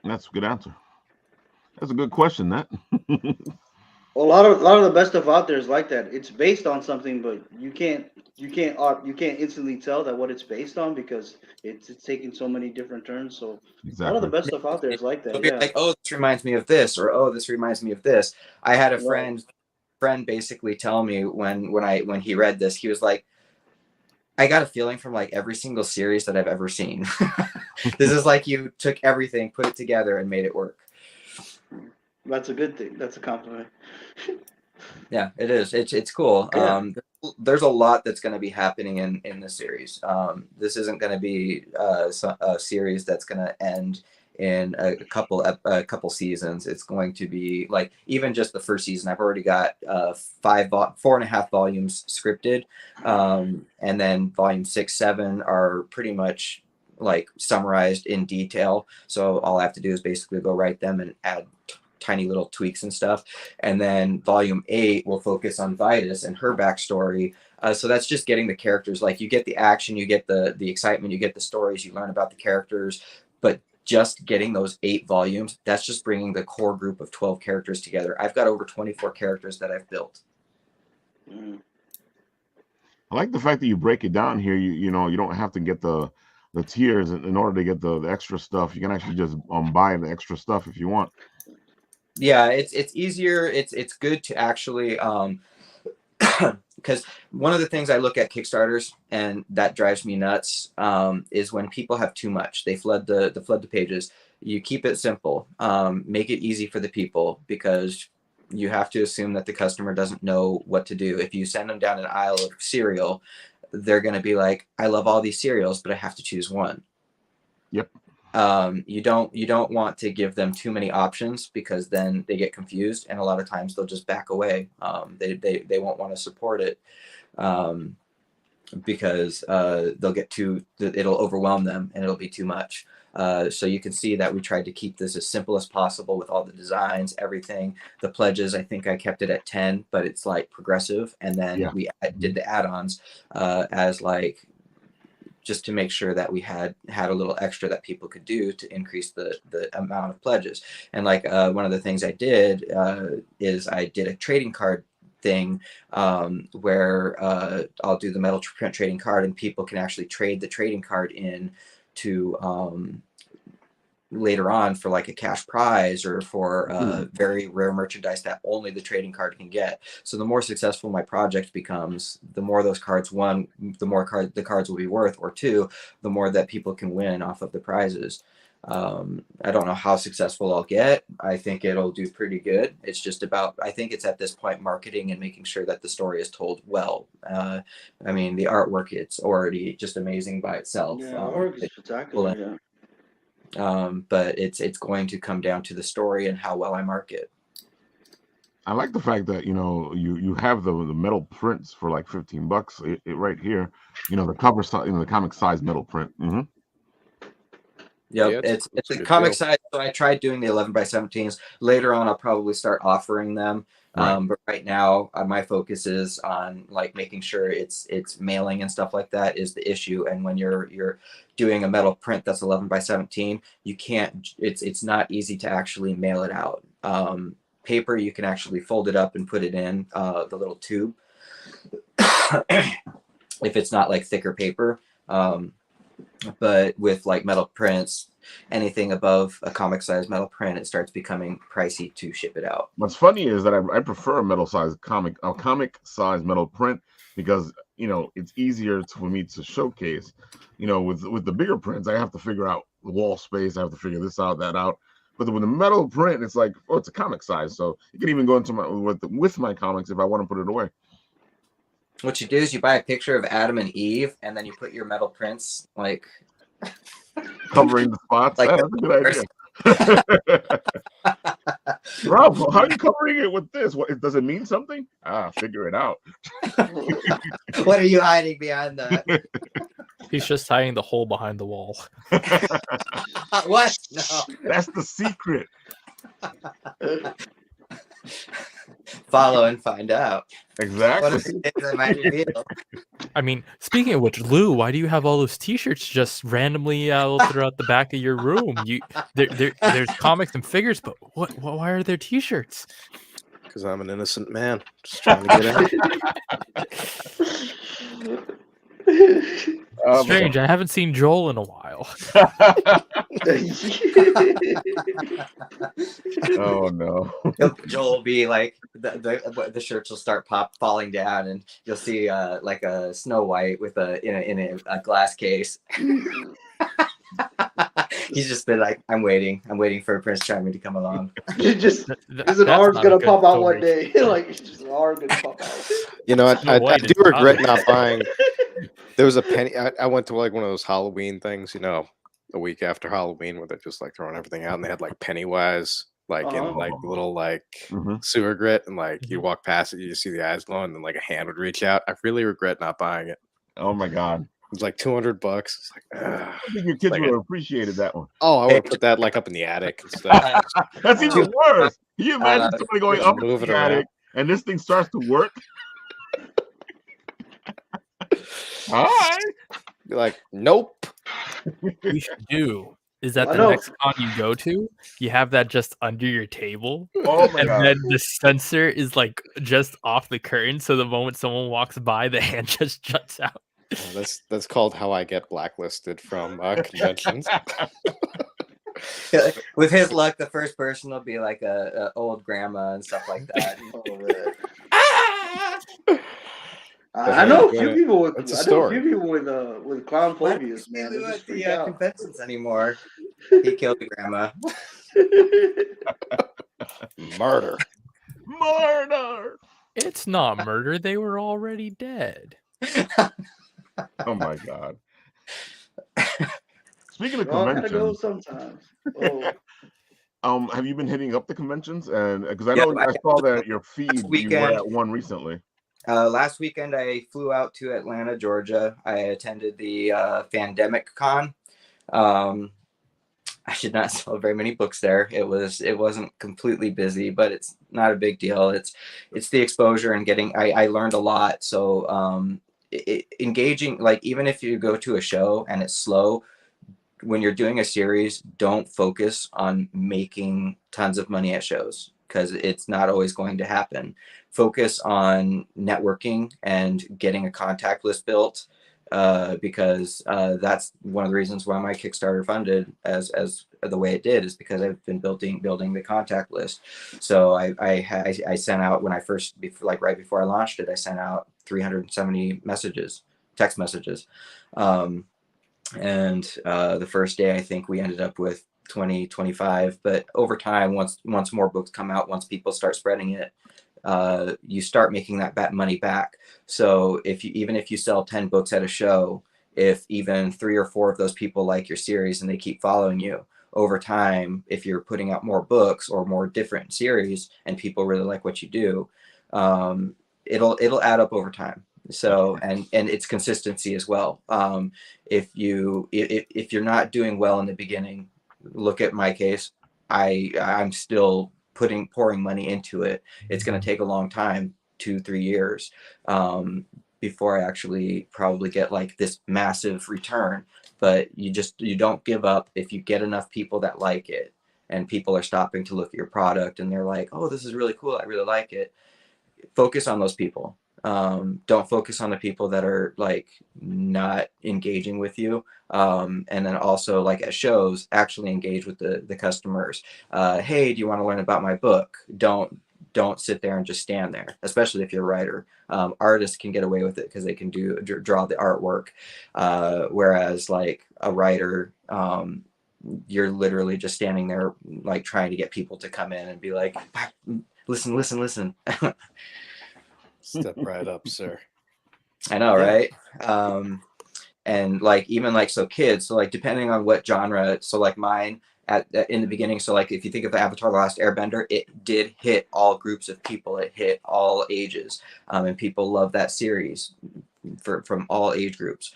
Speaker 1: That's a good answer. That's a good question, that.
Speaker 4: A lot of the best stuff out there is like that. It's based on something, but you can't instantly tell that what it's based on, because it's taking so many different turns. So
Speaker 1: Exactly.
Speaker 4: a lot of the best stuff out there is like that. Yeah.
Speaker 5: Like, oh, this reminds me of this, or oh, this reminds me of this. I had a friend basically tell me when he read this, he was like, I got a feeling from like every single series that I've ever seen. This is like you took everything, put it together, and made it work.
Speaker 4: That's a good thing. That's a compliment.
Speaker 5: Yeah, it is. It's cool.
Speaker 4: Yeah.
Speaker 5: There's a lot that's going to be happening in this series. This isn't going to be a series that's going to end in a couple seasons. It's going to be like, even just the first season, I've already got 4.5 volumes scripted, and then volume 6, 7 are pretty much like summarized in detail. So all I have to do is basically go write them and add tiny little tweaks and stuff. And then volume 8 will focus on Vitus and her backstory. So that's just getting the characters, like you get the action, you get the excitement, you get the stories, you learn about the characters, but just getting those 8 volumes, that's just bringing the core group of 12 characters together. I've got over 24 characters that I've built.
Speaker 1: I like the fact that you break it down here. You know, you don't have to get the tiers in order to get the extra stuff. You can actually just buy the extra stuff if you want.
Speaker 5: Yeah, it's easier. It's good to actually because one of the things I look at Kickstarters, and that drives me nuts, is when people have too much. They flood the pages. You keep it simple. Make it easy for the people, because you have to assume that the customer doesn't know what to do. If you send them down an aisle of cereal, they're going to be like, I love all these cereals, but I have to choose one.
Speaker 1: Yep.
Speaker 5: You don't want to give them too many options, because then they get confused, and a lot of times they'll just back away. They won't want to support it, because it'll overwhelm them and it'll be too much. So you can see that we tried to keep this as simple as possible with all the designs, everything. The pledges, I think I kept it at 10, but it's like progressive. And then we did the add-ons as like just to make sure that we had a little extra that people could do to increase the amount of pledges. And like one of the things I did is I did a trading card thing where I'll do the metal print trading card, and people can actually trade the trading card in to later on for like a cash prize or for very rare merchandise that only the trading card can get. So the more successful my project becomes, the more those cards, one, the more the cards will be worth, or two, the more that people can win off of the prizes. I don't know how successful I'll get. I think it'll do pretty good. It's just about, I think it's at this point marketing and making sure that the story is told well. I mean, the artwork, it's already just amazing by itself.
Speaker 4: Yeah, artwork is spectacular, yeah.
Speaker 5: But it's going to come down to the story and how well I market.
Speaker 1: I like the fact that you have the metal prints for like $15. It right here, the cover size, the comic size metal print. Mm-hmm.
Speaker 5: Yep,
Speaker 2: Yeah,
Speaker 5: it's a comic size. So I tried doing the 11x17s. Later on, I'll probably start offering them.
Speaker 1: Right.
Speaker 5: But right now, my focus is on like making sure it's mailing and stuff like that is the issue. And when you're doing a metal print that's 11x17, you can't. It's not easy to actually mail it out. Paper, you can actually fold it up and put it in the little tube. If it's not like thicker paper. But with like metal prints, anything above a comic size metal print, it starts becoming pricey to ship it out.
Speaker 1: What's funny is that I prefer a comic size metal print because it's easier for me to showcase. With the bigger prints, I have to figure out the wall space. I have to figure this out, that out. But with the metal print, it's like, it's a comic size, so you can even go into with my comics if I want to put it away.
Speaker 5: What you do is you buy a picture of Adam and Eve, and then you put your metal prints like
Speaker 1: covering the spots.
Speaker 5: Like
Speaker 1: that's a good idea. Rob, how are you covering it with this? Does it mean something? Figure it out.
Speaker 5: What are you hiding behind that?
Speaker 3: He's just hiding the hole behind the wall.
Speaker 5: What? No.
Speaker 1: That's the secret.
Speaker 5: Follow and find out.
Speaker 1: Exactly.
Speaker 5: What are the things I might reveal?
Speaker 3: I mean, speaking of which, Lou, why do you have all those T-shirts just randomly throughout the back of your room? There's comics and figures, but why are there T-shirts?
Speaker 2: Because I'm an innocent man, just trying to get out.
Speaker 3: Strange. I haven't seen Joel in a while.
Speaker 1: Oh no.
Speaker 5: Joel will be like the shirts will start falling down, and you'll see like a Snow White with in a glass case. He's just been like, I'm waiting for Prince Charming to come along.
Speaker 4: His arm's gonna pop out one day. Like just an arm gonna pop out.
Speaker 2: I do regret not buying. There was a penny. I went to like one of those Halloween things, a week after Halloween, where they're just like throwing everything out, and they had like Pennywise, like in like little like sewer grit, and like you walk past it, you just see the eyes glowing, and then like a hand would reach out. I really regret not buying it.
Speaker 1: Oh my god.
Speaker 2: It was like $200. It's like,
Speaker 1: I think your kids would have appreciated that one.
Speaker 2: Oh, I would put that like up in the attic and stuff.
Speaker 1: That's even worse. Can you imagine somebody going up in the attic and this thing starts to work? Hi.
Speaker 2: Be like, nope.
Speaker 3: What you should do is that the next con you go to, you have that just under your table.
Speaker 1: Oh my god.
Speaker 3: Then the sensor is like just off the curtain, so the moment someone walks by, the hand just juts out.
Speaker 2: Oh, that's called How I Get Blacklisted from conventions.
Speaker 5: With his luck, the first person will be like a old grandma and stuff like that.
Speaker 4: I know a few people with clown
Speaker 5: Why
Speaker 4: phobias, man.
Speaker 5: do
Speaker 4: They just
Speaker 5: the
Speaker 4: freak out.
Speaker 5: conventions anymore? He killed the grandma.
Speaker 2: Murder.
Speaker 3: It's not murder. They were already dead.
Speaker 1: Oh my god. Speaking of
Speaker 4: Well, I gotta go
Speaker 1: conventions,
Speaker 4: sometimes.
Speaker 1: have you been hitting up the conventions? And because I know I saw that your feed you were at one recently.
Speaker 5: Last weekend I flew out to Atlanta, Georgia. I attended the Fandemic Con. I did not sell very many books there. It wasn't completely busy, but it's not a big deal. It's the exposure and I learned a lot. So engaging, like even if you go to a show and it's slow, when you're doing a series, don't focus on making tons of money at shows, because it's not always going to happen. Focus on networking and getting a contact list built, because that's one of the reasons why my Kickstarter funded as the way it did, is because I've been building the contact list. So I sent out, when I first, like right before I launched it, I sent out 370 messages, text messages. And the first day, I think we ended up with 20, 25. But over time, once more books come out, once people start spreading it, you start making that money back. So even if you sell 10 books at a show, if even 3 or 4 of those people like your series and they keep following you, over time, if you're putting out more books or more different series and people really like what you do, it'll add up over time. So, and it's consistency as well. If you're not doing well in the beginning, look at my case. I'm still pouring money into it. It's going to take a long time, 2-3 years, before I actually probably get like this massive return. But you don't give up. If you get enough people that like it, and people are stopping to look at your product and they're like, oh, this is really cool, I really like it, focus on those people. Don't focus on the people that are like not engaging with you. And then also, like at shows, actually engage with the customers. Hey, do you want to learn about my book? Don't sit there and just stand there, especially if you're a writer. Artists can get away with it because they can draw the artwork. Whereas like a writer, you're literally just standing there like trying to get people to come in and be like, listen.
Speaker 2: Step right up, sir.
Speaker 5: I know,
Speaker 4: Yeah.
Speaker 5: right? And like even like, so kids, so like depending on what genre, so like mine in the beginning, so like if you think of Avatar: The Last Airbender, it did hit all groups of people, it hit all ages, and people love that series from all age groups.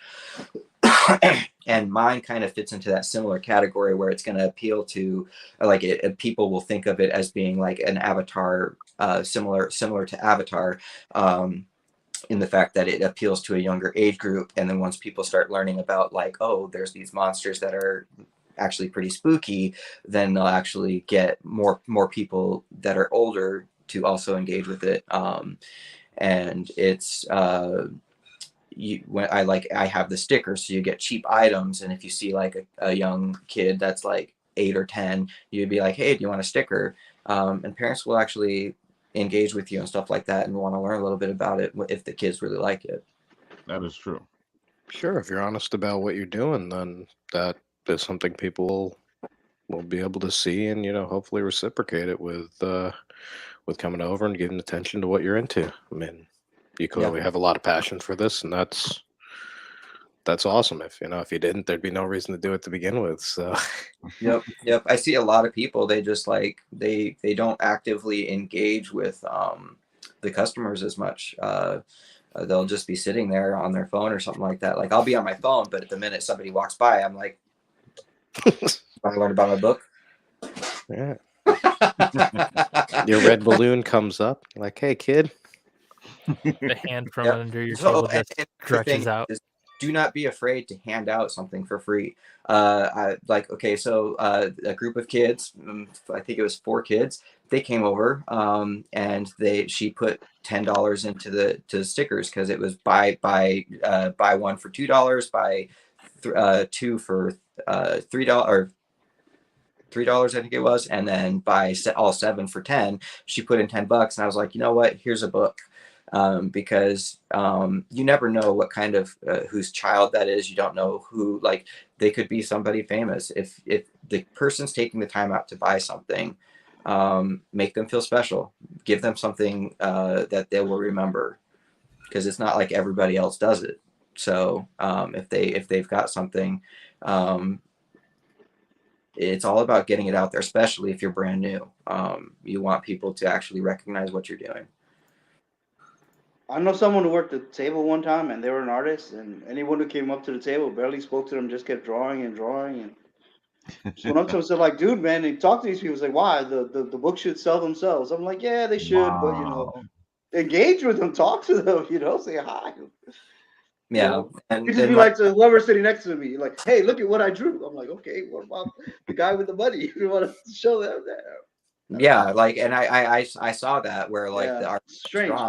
Speaker 5: And mine kind of fits into that similar category where it's going to appeal to like people will think of it as being like an Avatar, similar to Avatar, in the fact that it appeals to a younger age group. And then once people start learning about like, oh, there's these monsters that are actually pretty spooky, then they'll actually get more people that are older to also engage with it. And it's I have the stickers, so you get cheap items, and if you see like a young kid that's like 8 or 10, you'd be like, hey, do you want a sticker? And parents will actually engage with you and stuff like that and want to learn a little bit about it if the kids really like it.
Speaker 1: That is true.
Speaker 2: Sure, if you're honest about what you're doing, then that is something people will be able to see and, hopefully reciprocate it with coming over and giving attention to what you're into. I mean, you clearly have a lot of passion for this, and that's awesome. If you didn't, there'd be no reason to do it to begin with. So
Speaker 5: Yep. I see a lot of people, they just like they don't actively engage with the customers as much. They'll just be sitting there on their phone or something like that. Like I'll be on my phone, but at the minute somebody walks by, I'm like, want to learn about my book?
Speaker 2: Yeah. Your red balloon comes up, like, hey kid.
Speaker 3: The hand from under your table just stretches out.
Speaker 5: Do not be afraid to hand out something for free. A group of kids, I think it was 4 kids, they came over, and she put $10 into the stickers because it was buy one for $2, buy 2 for $3 or $3, I think it was, and then buy all 7 for 10. She put in $10, and I was like, you know what? Here's a book. Because you never know what kind of whose child that is. You don't know who, like, they could be somebody famous. If the person's taking the time out to buy something, make them feel special. Give them something that they will remember, because it's not like everybody else does it. So if they've got something, it's all about getting it out there, especially if you're brand new. You want people to actually recognize what you're doing.
Speaker 4: I know someone who worked at the table one time, and they were an artist, and anyone who came up to the table barely spoke to them, just kept drawing and just went up to him and said, like, dude, man, and talk to these people. He's like, why? The book should sell themselves. I'm like, yeah, they should, but engage with them, talk to them, say hi.
Speaker 5: Yeah,
Speaker 4: He just be like to whoever's sitting next to me, like, "Hey, look at what I drew." I'm like, "Okay, what about the guy with the money? You want to show them that?"
Speaker 5: Yeah, like, and I saw that where like
Speaker 4: Yeah,
Speaker 5: the
Speaker 4: strange.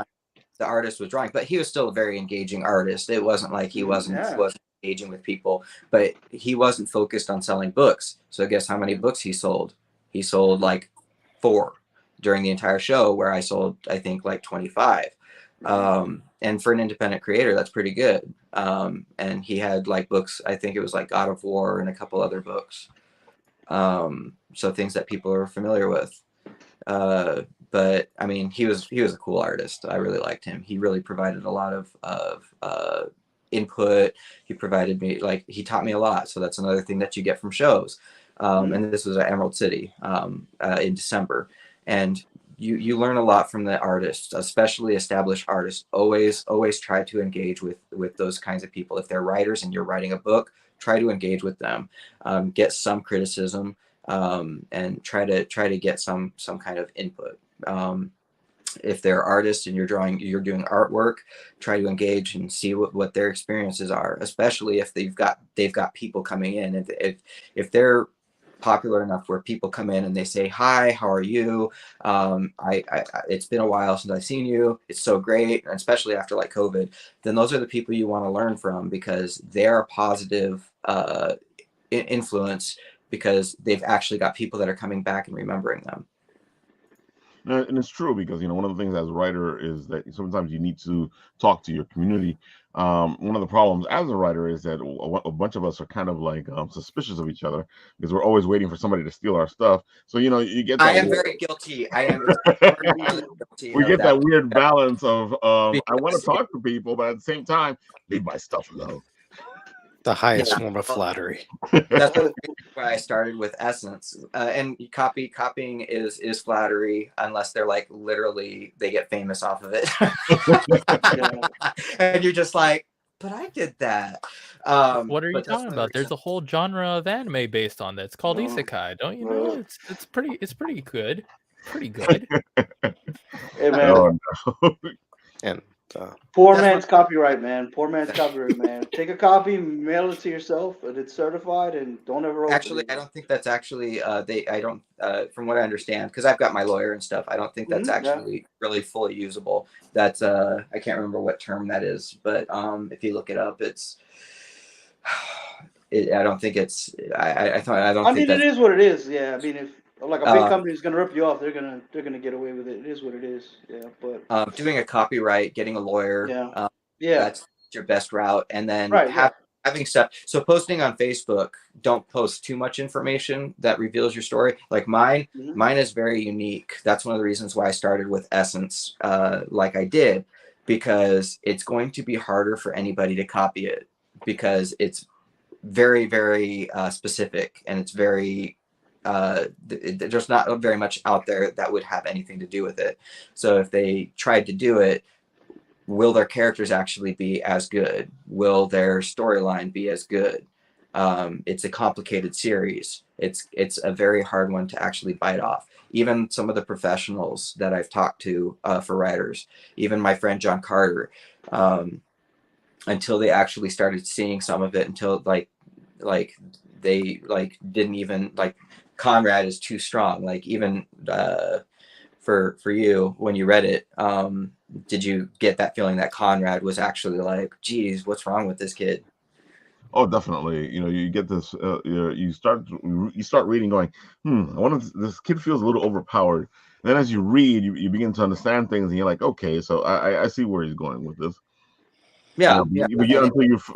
Speaker 5: artist was drawing, but he was still a very engaging artist. It wasn't like he wasn't
Speaker 4: Yeah.
Speaker 5: engaging with people, but he wasn't focused on selling books. So guess how many books he sold? He sold like 4 during the entire show, where I sold, I think, like 25. And for an independent creator, that's pretty good. And he had like books, I think it was like God of War and a couple other books. So things that people are familiar with. But I mean, he was a cool artist. I really liked him. He really provided a lot of input. He provided me, like, he taught me a lot. So that's another thing that you get from shows. And this was at Emerald City in December. And you learn a lot from the artists, especially established artists. Always try to engage with those kinds of people. If they're writers and you're writing a book, try to engage with them. Get some criticism, and try to get some kind of input. If they're artists and you're doing artwork, try to engage and see what their experiences are, especially if they've got people coming in. If they're popular enough where people come in and they say, "Hi, how are you? It's been a while since I've seen you. It's so great," and especially after like COVID, then those are the people you want to learn from, because they're a positive influence, because they've actually got people that are coming back and remembering them.
Speaker 1: And it's true, because one of the things as a writer is that sometimes you need to talk to your community. One of the problems as a writer is that a bunch of us are kind of like suspicious of each other, because we're always waiting for somebody to steal our stuff. So you get that.
Speaker 5: I am very guilty. I am really guilty.
Speaker 1: We get that
Speaker 5: that
Speaker 1: weird balance of I want to talk to people, but at the same time, leave my stuff alone.
Speaker 2: The highest form of flattery.
Speaker 5: That's why I started with Essence. And copying is flattery, unless they're like literally they get famous off of it. And you're just like, but I did that.
Speaker 3: What are you talking about? There's a whole genre of anime based on that. It's called isekai. Don't you know? It's pretty good. Pretty good.
Speaker 4: Hey man.
Speaker 2: And
Speaker 4: poor man's copyright, man. Poor man's copyright, man. Take a copy, mail it to yourself, and it's certified, and don't ever open
Speaker 5: Actually,
Speaker 4: it.
Speaker 5: I don't think that's actually I don't from what I understand, because I've got my lawyer and stuff, I don't think that's actually really fully usable. That's I can't remember what term that is, but if you look it up, I don't think it's I mean,
Speaker 4: it is what it is. Yeah, I mean, if like a big company is gonna rip you off, they're gonna get away with it. It is what it is. Yeah, but
Speaker 5: doing a copyright, getting a lawyer, that's your best route. And then having stuff. So posting on Facebook, don't post too much information that reveals your story. Like mine is very unique. That's one of the reasons why I started with Essence, like I did, because it's going to be harder for anybody to copy it, because it's very, very specific, and it's very there's not very much out there that would have anything to do with it. So if they tried to do it, will their characters actually be as good? Will their storyline be as good? It's a complicated series. It's a very hard one to actually bite off. Even some of the professionals that I've talked to for writers, even my friend John Carter, until they actually started seeing some of it, until like they like didn't even like, Conrad is too strong. Like even for you, when you read it, did you get that feeling that Conrad was actually like, geez, what's wrong with this kid?
Speaker 1: Oh, definitely. You get this. You start reading, going, I wonder if this kid feels a little overpowered. And then as you read, you begin to understand things, and you're like, okay, so I see where he's going with this.
Speaker 5: Yeah,
Speaker 1: but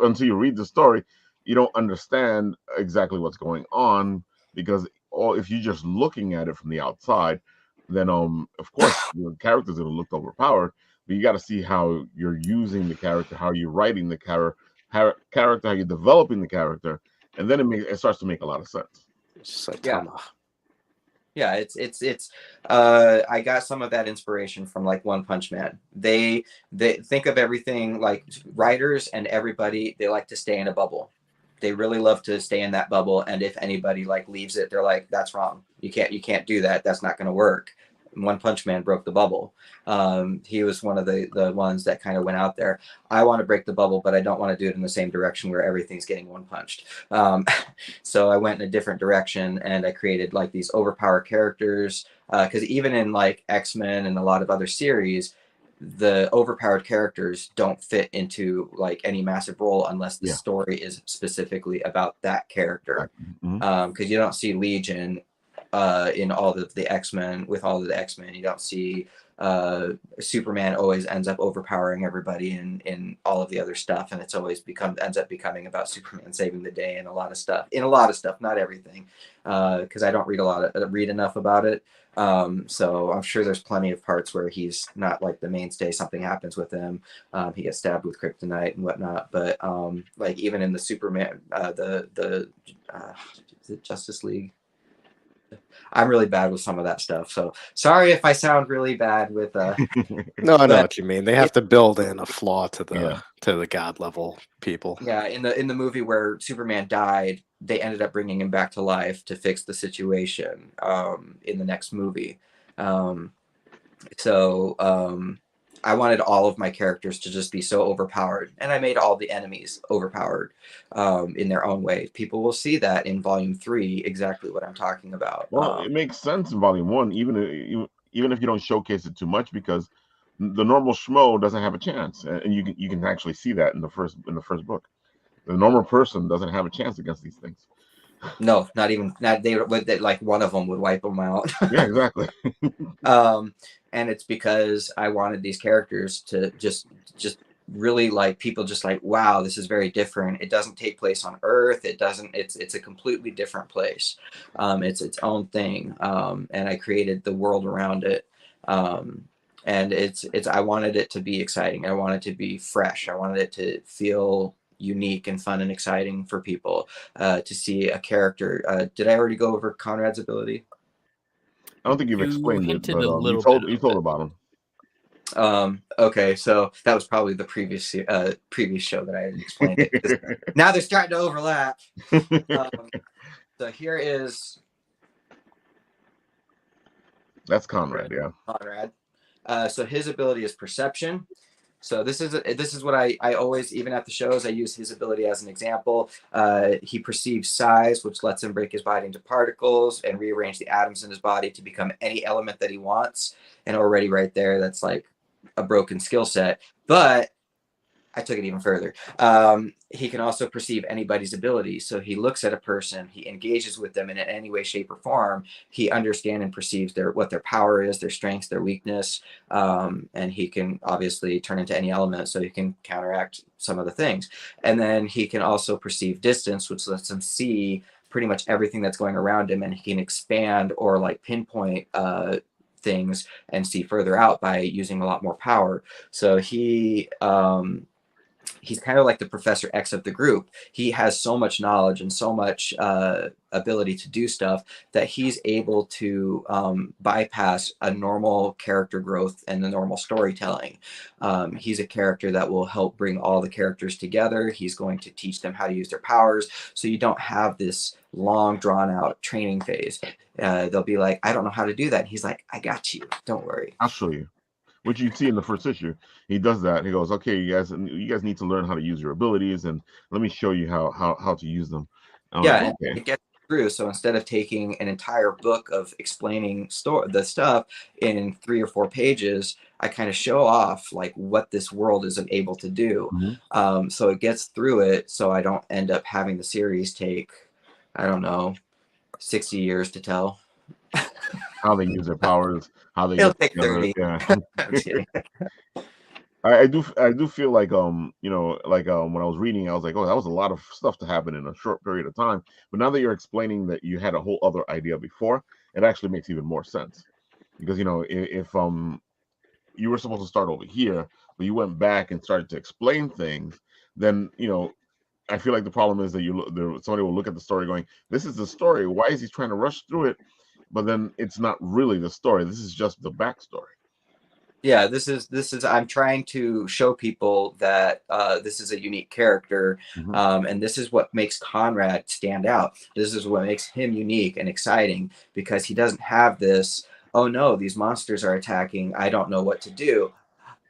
Speaker 1: until you read the story, you don't understand exactly what's going on, because if you're just looking at it from the outside, then of course the characters will look overpowered. But you got to see how you're using the character, how you're writing the character, how you're developing the character, and then it starts to make a lot of sense.
Speaker 5: Yeah, it's I got some of that inspiration from like One Punch Man. They think of everything like writers and everybody, they like to stay in a bubble. They really love to stay in that bubble, and if anybody like leaves it, they're like, that's wrong. You can't do that. That's not going to work. One Punch Man broke the bubble. He was one of the ones that kind of went out there. I want to break the bubble, but I don't want to do it in the same direction where everything's getting one punched. So I went in a different direction, and I created like these overpowered characters. Because even in like X-Men and a lot of other series, the overpowered characters don't fit into like any massive role unless the story is specifically about that character. Because you don't see Legion in all of the X-Men. With all of the X-Men, you don't see Superman always ends up overpowering everybody in all of the other stuff, and it's always ends up becoming about Superman saving the day and a lot of stuff, not everything, because I don't read enough about it. So I'm sure there's plenty of parts where he's not like the mainstay. Something happens with him. He gets stabbed with kryptonite and whatnot. But like even in the Superman, is it Justice League? I'm really bad with some of that stuff. So sorry if I sound really bad with
Speaker 2: No, I know what you mean. They have to build in a flaw to the god level people.
Speaker 5: Yeah, in the movie where Superman died, they ended up bringing him back to life to fix the situation in the next movie. I wanted all of my characters to just be so overpowered, and I made all the enemies overpowered in their own way. People will see that in Volume 3, exactly what I'm talking about.
Speaker 1: Well, it makes sense in Volume 1, even if you don't showcase it too much, because the normal schmo doesn't have a chance, and you can actually see that in the first book. The normal person doesn't have a chance against these things.
Speaker 5: No, not even. They like one of them would wipe them out.
Speaker 1: Yeah, exactly.
Speaker 5: And it's because I wanted these characters to just really like people just like, wow, this is very different. It doesn't take place on Earth. It's a completely different place. It's its own thing. And I created the world around it. And I wanted it to be exciting. I wanted it to be fresh. I wanted it to feel unique and fun and exciting for people to see a character. Did I already go over Conrad's ability?
Speaker 1: I don't think you've explained it, but you told about him.
Speaker 5: Okay, so that was probably the previous show that I had explained it. Now they're starting to overlap. So here is
Speaker 1: that's Conrad. Yeah,
Speaker 5: Conrad. So his ability is perception. So this is what I always, even at the shows, I use his ability as an example. He perceives size, which lets him break his body into particles and rearrange the atoms in his body to become any element that he wants. And already right there, that's like a broken skill set. But I took it even further. He can also perceive anybody's ability. So he looks at a person, he engages with them in any way, shape, or form. He understands and perceives what their power is, their strengths, their weakness. And he can obviously turn into any element, so he can counteract some of the things. And then he can also perceive distance, which lets him see pretty much everything that's going around him, and he can expand or like pinpoint things and see further out by using a lot more power. So he's kind of like the Professor X of the group. He has so much knowledge and so much ability to do stuff that he's able to bypass a normal character growth and the normal storytelling. He's a character that will help bring all the characters together. He's going to teach them how to use their powers, so you don't have this long drawn out training phase. They'll be like, I don't know how to do that. And he's like, I got you. Don't worry.
Speaker 1: I'll show you. Which you see in the first issue. He does that. He goes, okay, you guys need to learn how to use your abilities, and let me show you how to use them.
Speaker 5: Yeah, okay. It gets through. So instead of taking an entire book of explaining the stuff in 3 or 4 pages, I kind of show off like what this world is able to do. Mm-hmm. So it gets through it, so I don't end up having the series take, I don't know, 60 years to tell.
Speaker 1: How they use their powers, how they
Speaker 5: it'll take 30.
Speaker 1: Yeah. I do feel like when I was reading, I was like, oh, that was a lot of stuff to happen in a short period of time. But now that you're explaining that you had a whole other idea before, it actually makes even more sense. Because if you were supposed to start over here, but you went back and started to explain things, then I feel like the problem is that somebody will look at the story going, this is the story. Why is he trying to rush through it? But then it's not really the story. This is just the backstory.
Speaker 5: Yeah, this is. I'm trying to show people that this is a unique character, mm-hmm. And this is what makes Conrad stand out. This is what makes him unique and exciting, because he doesn't have this oh no, these monsters are attacking. I don't know what to do.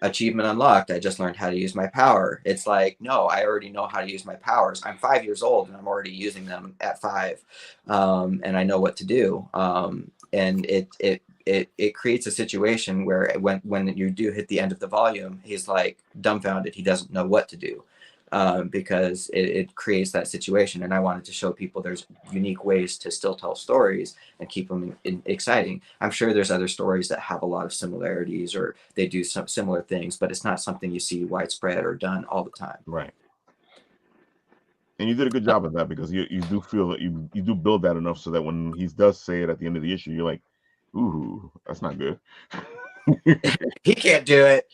Speaker 5: Achievement unlocked. I just learned how to use my power. It's like, no, I already know how to use my powers. I'm 5 years old and I'm already using them at 5. And I know what to do. And it creates a situation where when you do hit the end of the volume, he's like dumbfounded. He doesn't know what to do. Because it creates that situation. And I wanted to show people there's unique ways to still tell stories and keep them exciting. I'm sure there's other stories that have a lot of similarities or they do some similar things, but it's not something you see widespread or done all the time.
Speaker 1: Right. And you did a good job of that, because you do feel that you do build that enough so that when he does say it at the end of the issue, you're like, ooh, that's not good.
Speaker 5: He can't do it.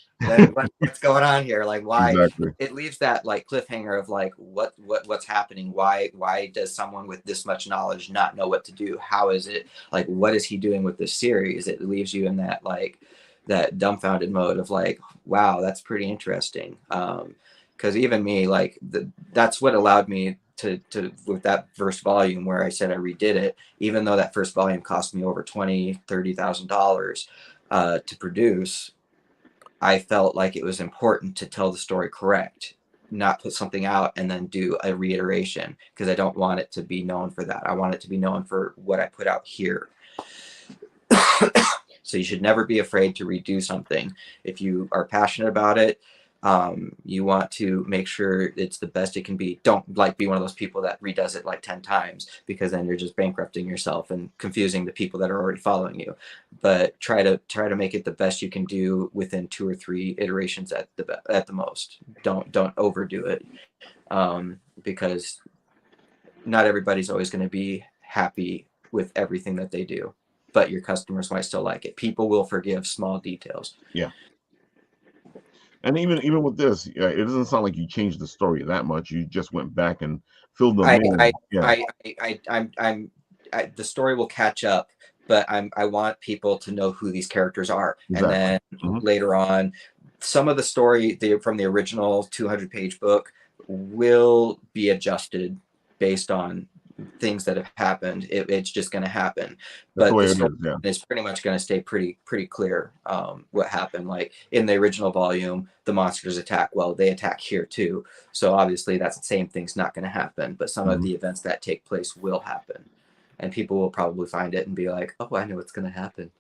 Speaker 5: What's going on here? Like, why?
Speaker 1: Exactly.
Speaker 5: It leaves that like cliffhanger of like what's happening? Why does someone with this much knowledge not know what to do? How is it, like, what is he doing with this series? It leaves you in that like that dumbfounded mode of like, wow, that's pretty interesting. Because even me, like that's what allowed me to with that first volume where I said I redid it, even though that first volume cost me over $20,000-$30,000 to produce. I felt like it was important to tell the story correct, not put something out and then do a reiteration, because I don't want it to be known for that. I want it to be known for what I put out here. So you should never be afraid to redo something. If you are passionate about it, you want to make sure it's the best it can be. Don't like be one of those people that redoes it like 10 times, because then you're just bankrupting yourself and confusing the people that are already following you. But try to make it the best you can do within 2 or 3 iterations at the most. Don't overdo it, because not everybody's always going to be happy with everything that they do, but your customers might still like it. People will forgive small details.
Speaker 1: Yeah. And even with this, it doesn't sound like you changed the story that much. You just went back and filled them in.
Speaker 5: The story will catch up, but I want people to know who these characters are. Exactly. And then later on, some of the story from the original 200-page book will be adjusted based on things that have happened. It's just going to happen. But the story is pretty much going to stay pretty clear what happened. Like in the original volume, the monsters attack. Well, they attack here too. So obviously that's the same thing's not going to happen. But some of the events that take place will happen. And people will probably find it and be like, oh, I know what's going to happen.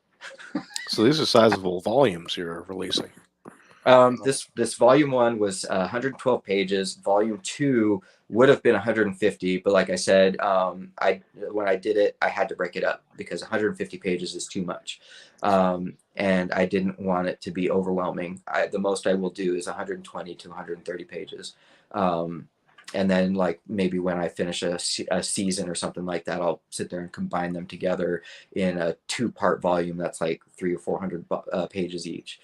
Speaker 2: So these are sizable volumes you're releasing.
Speaker 5: This volume 1 was 112 pages. Volume 2 would have been 150, but like I said, when I did it, I had to break it up because 150 pages is too much, and I didn't want it to be overwhelming. The most I will do is 120 to 130 pages, and then like maybe when I finish a season or something like that, I'll sit there and combine them together in a 2-part volume that's like 300 or 400 pages each.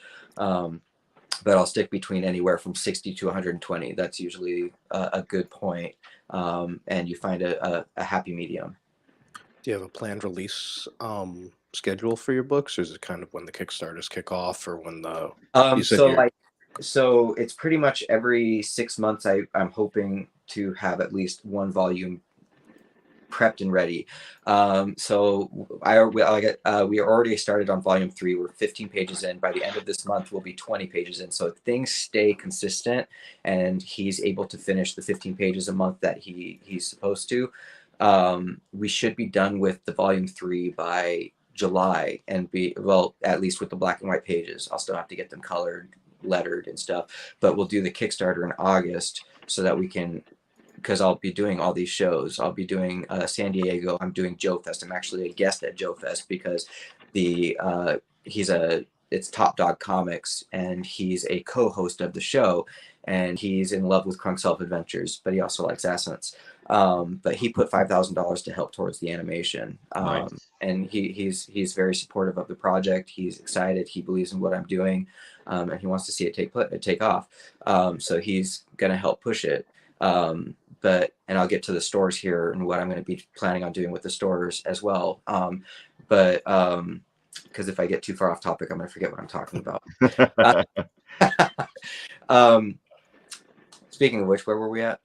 Speaker 5: But I'll stick between anywhere from 60 to 120. That's usually a good point. And you find a happy medium.
Speaker 2: Do you have a planned release schedule for your books, or is it kind of when the Kickstarters kick off, or when the
Speaker 5: so it's pretty much every 6 months I'm hoping to have at least 1 volume prepped and ready. So we already started on volume 3. We're 15 pages in. By the end of this month, we'll be 20 pages in. So if things stay consistent and he's able to finish the 15 pages a month that he's supposed to, we should be done with the volume 3 by July and at least with the black and white pages. I'll still have to get them colored, lettered and stuff, but we'll do the Kickstarter in August so that we can, because I'll be doing all these shows. I'll be doing San Diego. I'm doing Joe Fest. I'm actually a guest at Joe Fest because it's Top Dog Comics, and he's a co-host of the show, and he's in love with Krunk Self Adventures, but he also likes Essence. But he put $5,000 to help towards the animation.
Speaker 1: Nice.
Speaker 5: And he's very supportive of the project. He's excited. He believes in what I'm doing, and he wants to see it take off. So he's gonna help push it. And I'll get to the stores here and what I'm going to be planning on doing with the stores as well. Because if I get too far off topic, I'm going to forget what I'm talking about. Speaking of which, where were we at?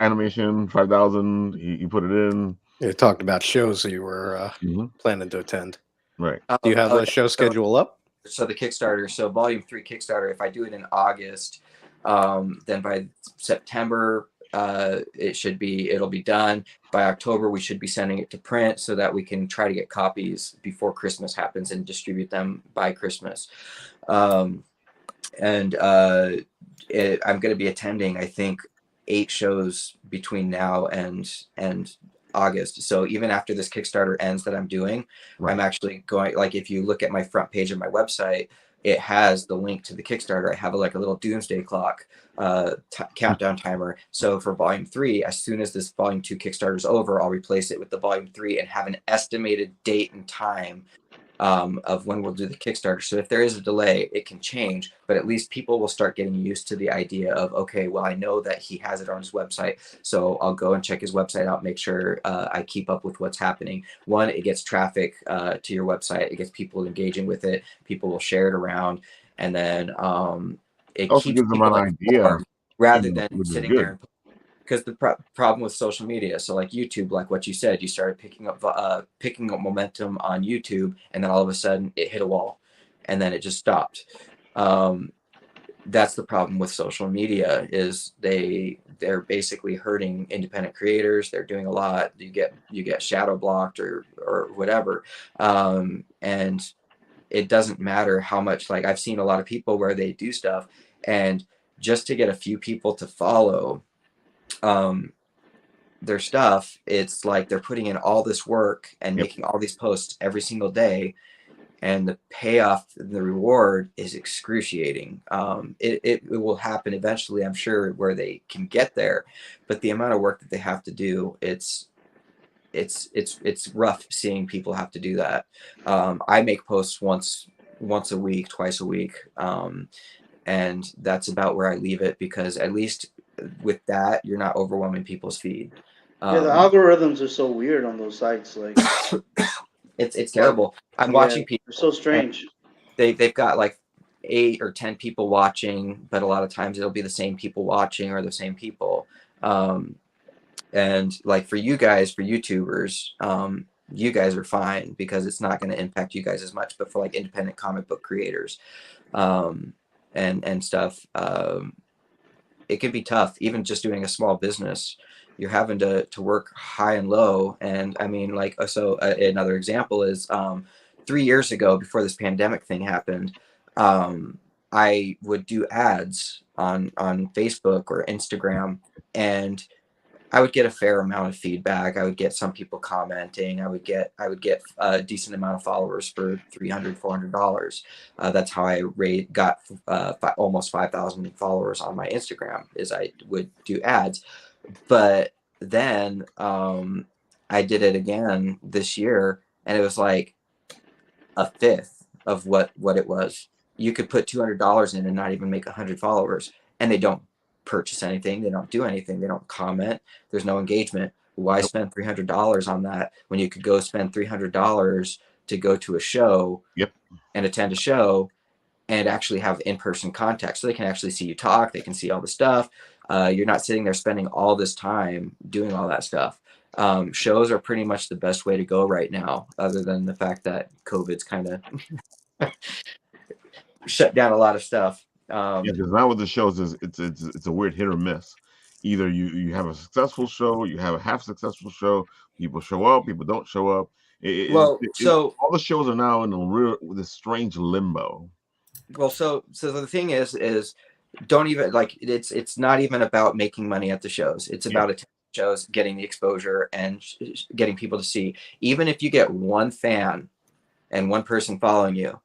Speaker 1: Animation 5,000. You put it in.
Speaker 2: You talked about shows that you were
Speaker 1: Mhm.
Speaker 2: planning to attend.
Speaker 1: Right.
Speaker 2: Do you have
Speaker 5: Oh,
Speaker 2: a show schedule up?
Speaker 5: so the Kickstarter, so Volume 3 Kickstarter, if I do it in August, then by September, it'll be done. By October, we should be sending it to print so that we can try to get copies before Christmas happens and distribute them by Christmas. I'm going to be attending, I think, 8 shows between now and August. So even after this Kickstarter ends that I'm doing,
Speaker 1: Right.
Speaker 5: I'm actually going, like, if you look at my front page of my website, it has the link to the Kickstarter. I have a little doomsday clock, countdown timer. So for Volume 3, as soon as this Volume 2 Kickstarter is over, I'll replace it with the Volume 3 and have an estimated date and time of when we'll do the Kickstarter. So if there is a delay, it can change, but at least people will start getting used to the idea of, okay, well, I know that he has it on his website, so I'll go and check his website out, make sure I keep up with what's happening. One, it gets traffic to your website, it gets people engaging with it, people will share it around, and then it
Speaker 1: Also
Speaker 5: keeps
Speaker 1: gives them
Speaker 5: people
Speaker 1: an idea,
Speaker 5: informed rather
Speaker 1: you know,
Speaker 5: than
Speaker 1: which is
Speaker 5: sitting
Speaker 1: good.
Speaker 5: there and because the problem with social media, so like YouTube, like what you said, you started picking up momentum on YouTube, and then all of a sudden it hit a wall, and then it just stopped. That's the problem with social media, is they're basically hurting independent creators. They're doing a lot. You get shadow blocked or whatever, and it doesn't matter how much. Like, I've seen a lot of people where they do stuff, and just to get a few people to follow their stuff, it's like they're putting in all this work and making all these posts every single day, and the payoff, the reward is excruciating. It will happen eventually, I'm sure, where they can get there, but the amount of work that they have to do, it's rough seeing people have to do that. I make posts once a week, twice a week, and that's about where I leave it, because at least with that, you're not overwhelming people's feed.
Speaker 4: Yeah, the algorithms are so weird on those sites. Like,
Speaker 5: it's terrible. I'm watching people.
Speaker 4: They're so strange.
Speaker 5: They've got like 8 or 10 people watching, but a lot of times it'll be the same people watching or the same people. And like for you guys, for YouTubers, you guys are fine because it's not going to impact you guys as much. But for like independent comic book creators, and stuff, it can be tough. Even just doing a small business, you're having to work high and low. And I mean, like, so another example is 3 years ago, before this pandemic thing happened, I would do ads on Facebook or Instagram, and I would get a fair amount of feedback. I would get some people commenting. I would get a decent amount of followers for $300, $400. That's how I got almost 5,000 followers on my Instagram, is I would do ads. But then I did it again this year, and it was like a fifth of what it was. You could put $200 in and not even make 100 followers, and they don't purchase anything. They don't do anything. They don't comment. There's no engagement. Why spend $300 on that when you could go spend $300 to go to a show and attend a show and actually have in-person contact, so they can actually see you talk. They can see all the stuff. You're not sitting there spending all this time doing all that stuff. Shows are pretty much the best way to go right now, other than the fact that COVID's kind of shut down a lot of stuff.
Speaker 1: Because now with the shows is it's a weird hit or miss. Either you have a successful show, you have a half successful show, people show up, people don't show up. So all the shows are now in this strange limbo.
Speaker 5: Well, so the thing is don't even, like, it's not even about making money at the shows. It's about attending shows, getting the exposure, and getting people to see. Even if you get one fan and one person following you,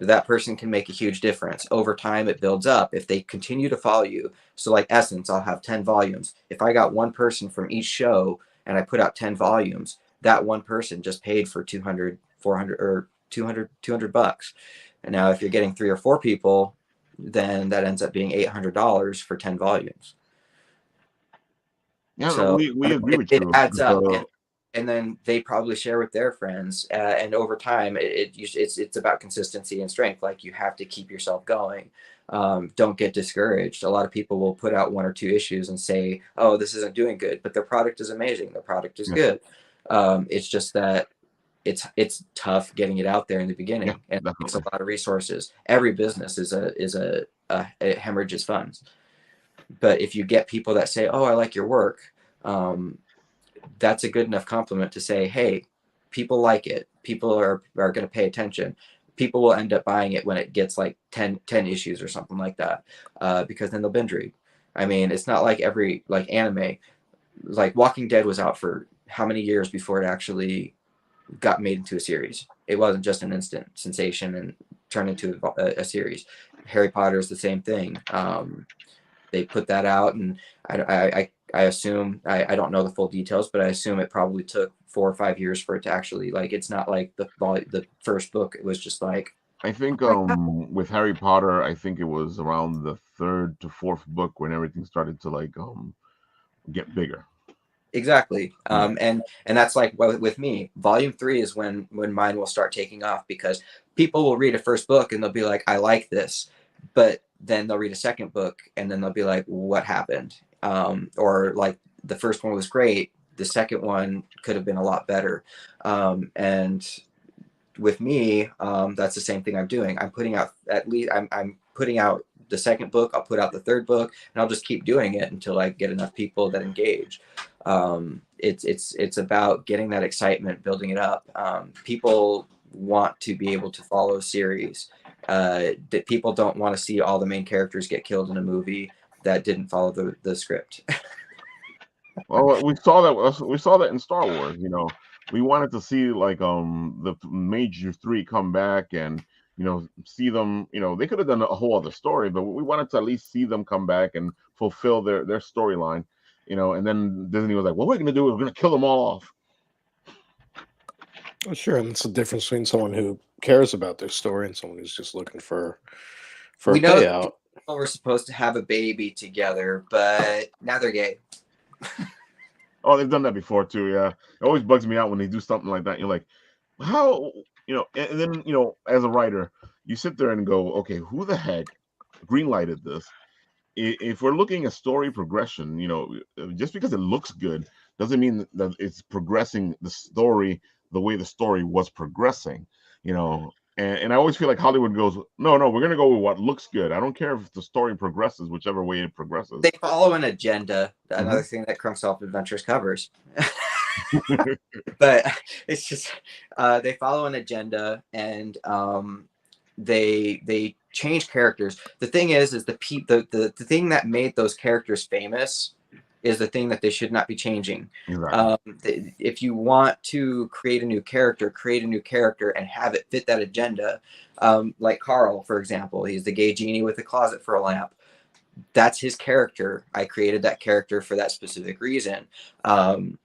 Speaker 5: that person can make a huge difference. Over time, it builds up if they continue to follow you. So like Essence, I'll have 10 volumes. If I got one person from each show and I put out 10 volumes, that one person just paid for 200, 400, or 200 bucks. And now if you're getting 3 or 4 people, then that ends up being $800 for 10 volumes.
Speaker 1: Yeah, so we agree with you.
Speaker 5: It adds up. And then they probably share with their friends, and over time, it's about consistency and strength. Like, you have to keep yourself going. Don't get discouraged. A lot of people will put out 1 or 2 issues and say, "Oh, this isn't doing good," but their product is amazing. Their product is good. It's just that it's tough getting it out there in the beginning,
Speaker 1: Yeah,
Speaker 5: and it takes a
Speaker 1: definitely.
Speaker 5: lot of resources. Every business it hemorrhages funds. But if you get people that say, "Oh, I like your work," that's a good enough compliment to say, "Hey, people like it. People are going to pay attention. People will end up buying it when it gets like 10 issues or something like that, because then they'll binge read." I mean, it's not like every like anime, like Walking Dead was out for how many years before it actually got made into a series. It wasn't just an instant sensation and turned into a series. Harry Potter is the same thing. They put that out, and I assume I don't know the full details, but I assume it probably took 4 or 5 years for it to actually, like, it's not like the first book. It was just like,
Speaker 1: I think
Speaker 5: right.
Speaker 1: with Harry Potter, I think it was around the 3rd to 4th book when everything started to like get bigger.
Speaker 5: Exactly.
Speaker 1: Yeah.
Speaker 5: And that's like with me, volume 3 is when mine will start taking off, because people will read a first book and they'll be like, I like this, but then they'll read a second book and then they'll be like, what happened? Or like, the first one was great, the second one could have been a lot better. And with me, that's the same thing I'm doing. I'm putting out I'm putting out the second book. I'll put out the third book, and I'll just keep doing it until I get enough people that engage. It's about getting that excitement, building it up. People want to be able to follow a series. That people don't want to see all the main characters get killed in a movie that didn't follow the script.
Speaker 1: Well, we saw that in Star Wars. We wanted to see like the major 3 come back and see them. They could have done a whole other story, but we wanted to at least see them come back and fulfill their storyline. And then Disney was like, "What we're gonna do is we're gonna kill them all off."
Speaker 6: Well, sure, and it's the difference between someone who cares about their story and someone who's just looking for a
Speaker 5: We know
Speaker 6: payout.
Speaker 5: we're supposed to have a baby together, but now they're gay.
Speaker 1: Oh, they've done that before too. Yeah, it always bugs me out when they do something like that. You're like, how? And then as a writer, you sit there and go, okay, who the heck greenlighted this? If we're looking at story progression, just because it looks good doesn't mean that it's progressing the story the way the story was progressing. And I always feel like Hollywood goes, no, we're gonna go with what looks good. I don't care if the story progresses, whichever way it progresses.
Speaker 5: They follow an agenda. Another thing that Crunk Self Adventures covers. But it's just they follow an agenda, and they change characters. The thing is the thing that made those characters famous is the thing that they should not be changing.
Speaker 1: Exactly.
Speaker 5: If you want to create a new character and have it fit that agenda, like Carl, for example, he's the gay genie with a closet for a lamp. That's his character. I created that character for that specific reason. And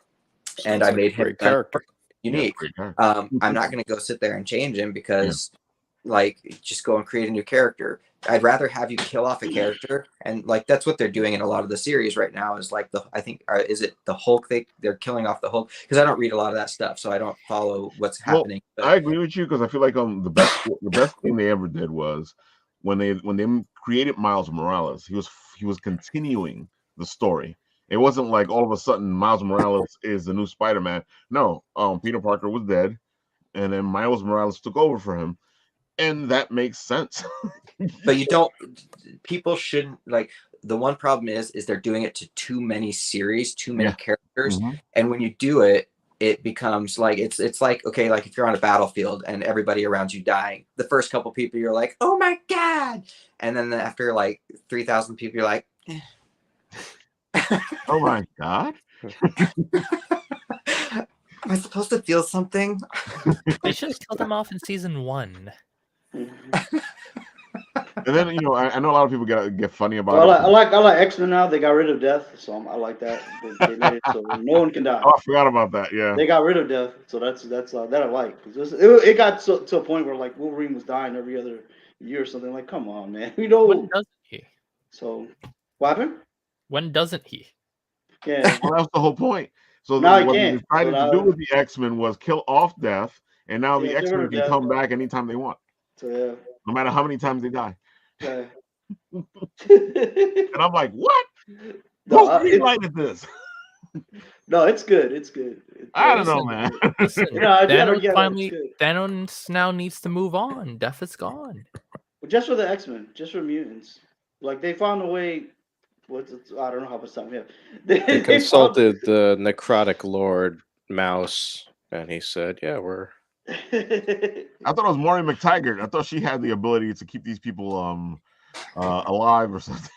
Speaker 5: I made him
Speaker 6: character
Speaker 5: unique.
Speaker 1: Yeah,
Speaker 5: I'm not going to go sit there and change him because like, just go and create a new character. I'd rather have you kill off a character, and like that's what they're doing in a lot of the series right now. Is like is it the Hulk? They're killing off the Hulk, because I don't read a lot of that stuff, so I don't follow what's happening.
Speaker 1: But I agree with you, because I feel like the best thing they ever did was when they created Miles Morales. He was continuing the story. It wasn't like all of a sudden Miles Morales is the new Spider-Man. No, Peter Parker was dead, and then Miles Morales took over for him. And that makes sense.
Speaker 5: But people shouldn't, like, the one problem is they're doing it to too many series, too many characters. And when you do it, it becomes like, it's like, okay, like if you're on a battlefield and everybody around you dying, the first couple people you're like, oh my God. And then after like 3,000 people, you're like, eh.
Speaker 1: Oh my God.
Speaker 5: Am I supposed to feel something?
Speaker 3: They should have killed him off in season 1.
Speaker 1: And then I know a lot of people get funny about
Speaker 4: it.
Speaker 1: it.
Speaker 4: I like X-Men now. They got rid of death, so I like that. They made it so no one can die.
Speaker 1: Oh, I forgot about that. Yeah,
Speaker 4: they got rid of death, so that's that I like. It got to a point where like Wolverine was dying every other year or something. Like, come on, man.
Speaker 3: When doesn't he?
Speaker 4: So what happened?
Speaker 3: When doesn't he?
Speaker 4: Yeah,
Speaker 1: well, that's the whole point. So
Speaker 4: now
Speaker 1: what
Speaker 4: they
Speaker 1: they decided to do with the X-Men was kill off death, and now the X-Men can come back anytime they want.
Speaker 4: So yeah,
Speaker 1: no matter how many times they die.
Speaker 4: Yeah.
Speaker 1: And I'm like, what? Who greenlighted this?
Speaker 4: No, it's good. It's good.
Speaker 1: I don't know, man.
Speaker 3: Listen,
Speaker 4: You know, I never
Speaker 3: Thanos
Speaker 4: get it.
Speaker 3: finally,
Speaker 4: It's good.
Speaker 3: Thanos now needs to move on. Death is gone.
Speaker 4: But just for the X-Men, just for mutants. Like they found a way. I don't know how much time we have.
Speaker 2: They
Speaker 4: They found-
Speaker 2: consulted the necrotic lord Mouse, and he said, "Yeah, we're."
Speaker 1: I thought it was Maury McTaggart. I thought she had the ability to keep these people alive or something.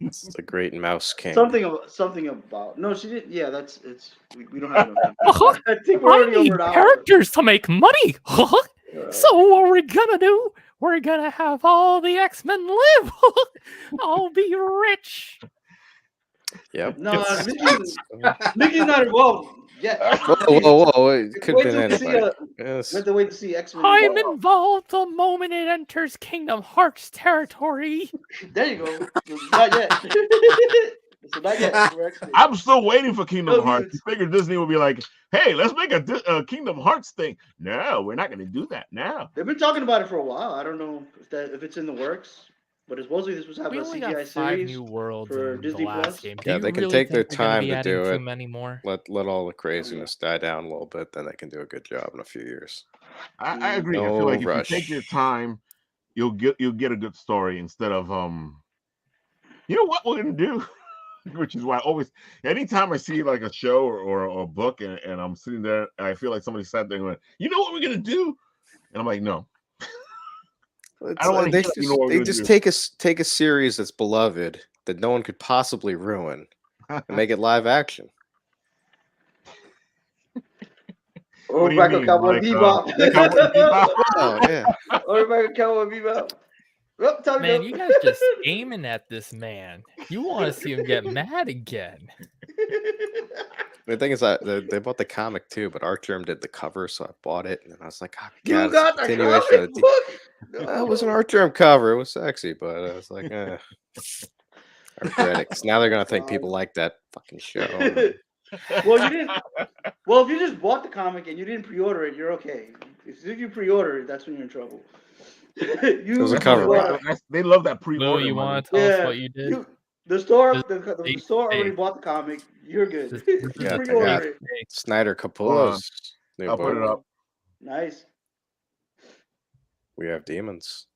Speaker 2: It's the great Mouse King.
Speaker 4: something about. No, she did. Yeah, we don't have enough time. I think we're
Speaker 3: I
Speaker 4: already
Speaker 3: need
Speaker 4: over an hour.
Speaker 3: characters to make money. So what we're gonna do? We're gonna have all the X-Men live. I'll be rich.
Speaker 2: Yep.
Speaker 4: No, Mickey's not involved yet.
Speaker 2: Whoa! It could
Speaker 4: Wait
Speaker 2: have been
Speaker 4: till we see
Speaker 2: anybody.
Speaker 4: we
Speaker 2: Yes.
Speaker 4: have to wait to see X-Men.
Speaker 3: I'm involved the moment it enters Kingdom Hearts territory.
Speaker 4: There you go. Not yet. So not yet. We're X-Men.
Speaker 1: I'm still waiting for Kingdom
Speaker 4: No
Speaker 1: Hearts.
Speaker 4: mutants.
Speaker 1: You figure Disney will be like, "Hey, let's make a Kingdom Hearts thing." No, we're not going to do that now.
Speaker 4: They've been talking about it for a while. I don't know if it's in the works, but supposedly this was
Speaker 3: We
Speaker 4: having a
Speaker 3: only
Speaker 4: CGI
Speaker 3: got 5
Speaker 4: series.
Speaker 3: new worlds
Speaker 4: for
Speaker 3: in
Speaker 4: Disney
Speaker 3: the last
Speaker 4: Plus.
Speaker 3: game.
Speaker 2: Yeah,
Speaker 3: Do
Speaker 2: they
Speaker 3: you
Speaker 2: can
Speaker 3: really
Speaker 2: take their
Speaker 3: think they're gonna
Speaker 2: time
Speaker 3: be
Speaker 2: to
Speaker 3: adding
Speaker 2: do
Speaker 3: too
Speaker 2: it.
Speaker 3: many more?
Speaker 2: Let all the craziness die down a little bit, then they can do a good job in a few years.
Speaker 1: I agree. I
Speaker 2: No
Speaker 1: feel like
Speaker 2: rush.
Speaker 1: if you take your time, you'll get a good story instead of You know what we're gonna do? Which is why I always, anytime I see like a show or a book and I'm sitting there and I feel like somebody sat there and went, "You know what we're gonna do?" And I'm like, "No." I don't want to
Speaker 2: They
Speaker 1: hear you know what we're
Speaker 2: they
Speaker 1: gonna
Speaker 2: just
Speaker 1: do.
Speaker 2: take a series that's beloved that no one could possibly ruin and make it live action.
Speaker 4: Or
Speaker 1: What do you
Speaker 4: back on
Speaker 1: mean?
Speaker 4: Cowboy
Speaker 1: Like,
Speaker 4: Bebop.
Speaker 1: Cowboy Bebop?
Speaker 2: Oh yeah.
Speaker 4: Or back on Cowboy Bebop. Oh, time
Speaker 3: Man,
Speaker 4: to
Speaker 3: you
Speaker 4: go.
Speaker 3: guys just aiming at this man. You want to see him get mad again.
Speaker 2: The thing is, they bought the comic too, but Artgerm did the cover, so I bought it, and I was like, "Oh
Speaker 4: You
Speaker 2: God,
Speaker 4: got
Speaker 2: it's a
Speaker 4: the
Speaker 2: continuation
Speaker 4: comic
Speaker 2: of the."
Speaker 4: book?
Speaker 2: It was an Artgerm cover. It was sexy, but I was like, I regret it. 'Cause now they're gonna think people like that fucking show.
Speaker 4: Well, you didn't. Well, if you just bought the comic and you didn't pre-order it, you're okay. If you pre-order it, that's when you're in trouble.
Speaker 2: It was a
Speaker 1: That's
Speaker 2: cover
Speaker 1: what
Speaker 2: bot.
Speaker 1: they love that
Speaker 3: Lou,
Speaker 1: pre-order
Speaker 3: you
Speaker 1: money.
Speaker 3: want to tell us
Speaker 4: Yeah,
Speaker 3: what you did?
Speaker 4: the store,
Speaker 3: Just-
Speaker 4: the store already
Speaker 3: hey.
Speaker 4: bought the comic. You're good.
Speaker 3: Just-
Speaker 4: Just
Speaker 2: Yeah, I
Speaker 4: pre-order
Speaker 2: got
Speaker 4: it.
Speaker 2: Snyder
Speaker 1: Hold
Speaker 2: Capullo's new
Speaker 1: I'll put it
Speaker 2: book.
Speaker 1: up.
Speaker 4: Nice,
Speaker 2: We have demons.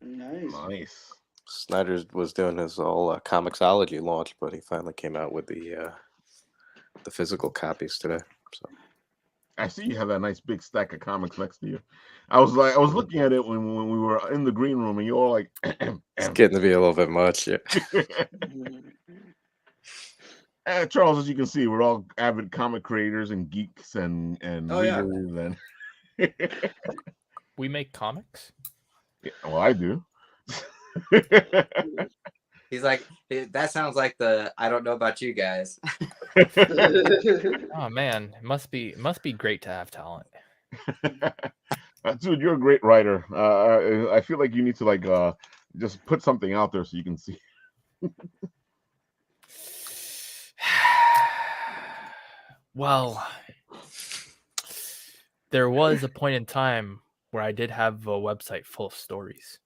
Speaker 4: nice.
Speaker 1: Nice.
Speaker 2: Snyder was doing his whole comicsology launch, but he finally came out with the physical copies today. So
Speaker 1: I see you have that nice big stack of comics next to you. I was looking at it when we were in the green room, and you all like,
Speaker 2: it's getting to be a little bit much. Yeah.
Speaker 1: Charles, as you can see, we're all avid comic creators and geeks and
Speaker 5: Oh, yeah.
Speaker 1: readers and
Speaker 3: We make comics?
Speaker 1: yeah, well, I do.
Speaker 5: He's like, that sounds like the I don't know about you guys.
Speaker 3: Oh man, it must be great to have talent.
Speaker 1: Dude, you're a great writer. I feel like you need to like just put something out there so you can see.
Speaker 3: Well, there was a point in time where I did have a website full of stories.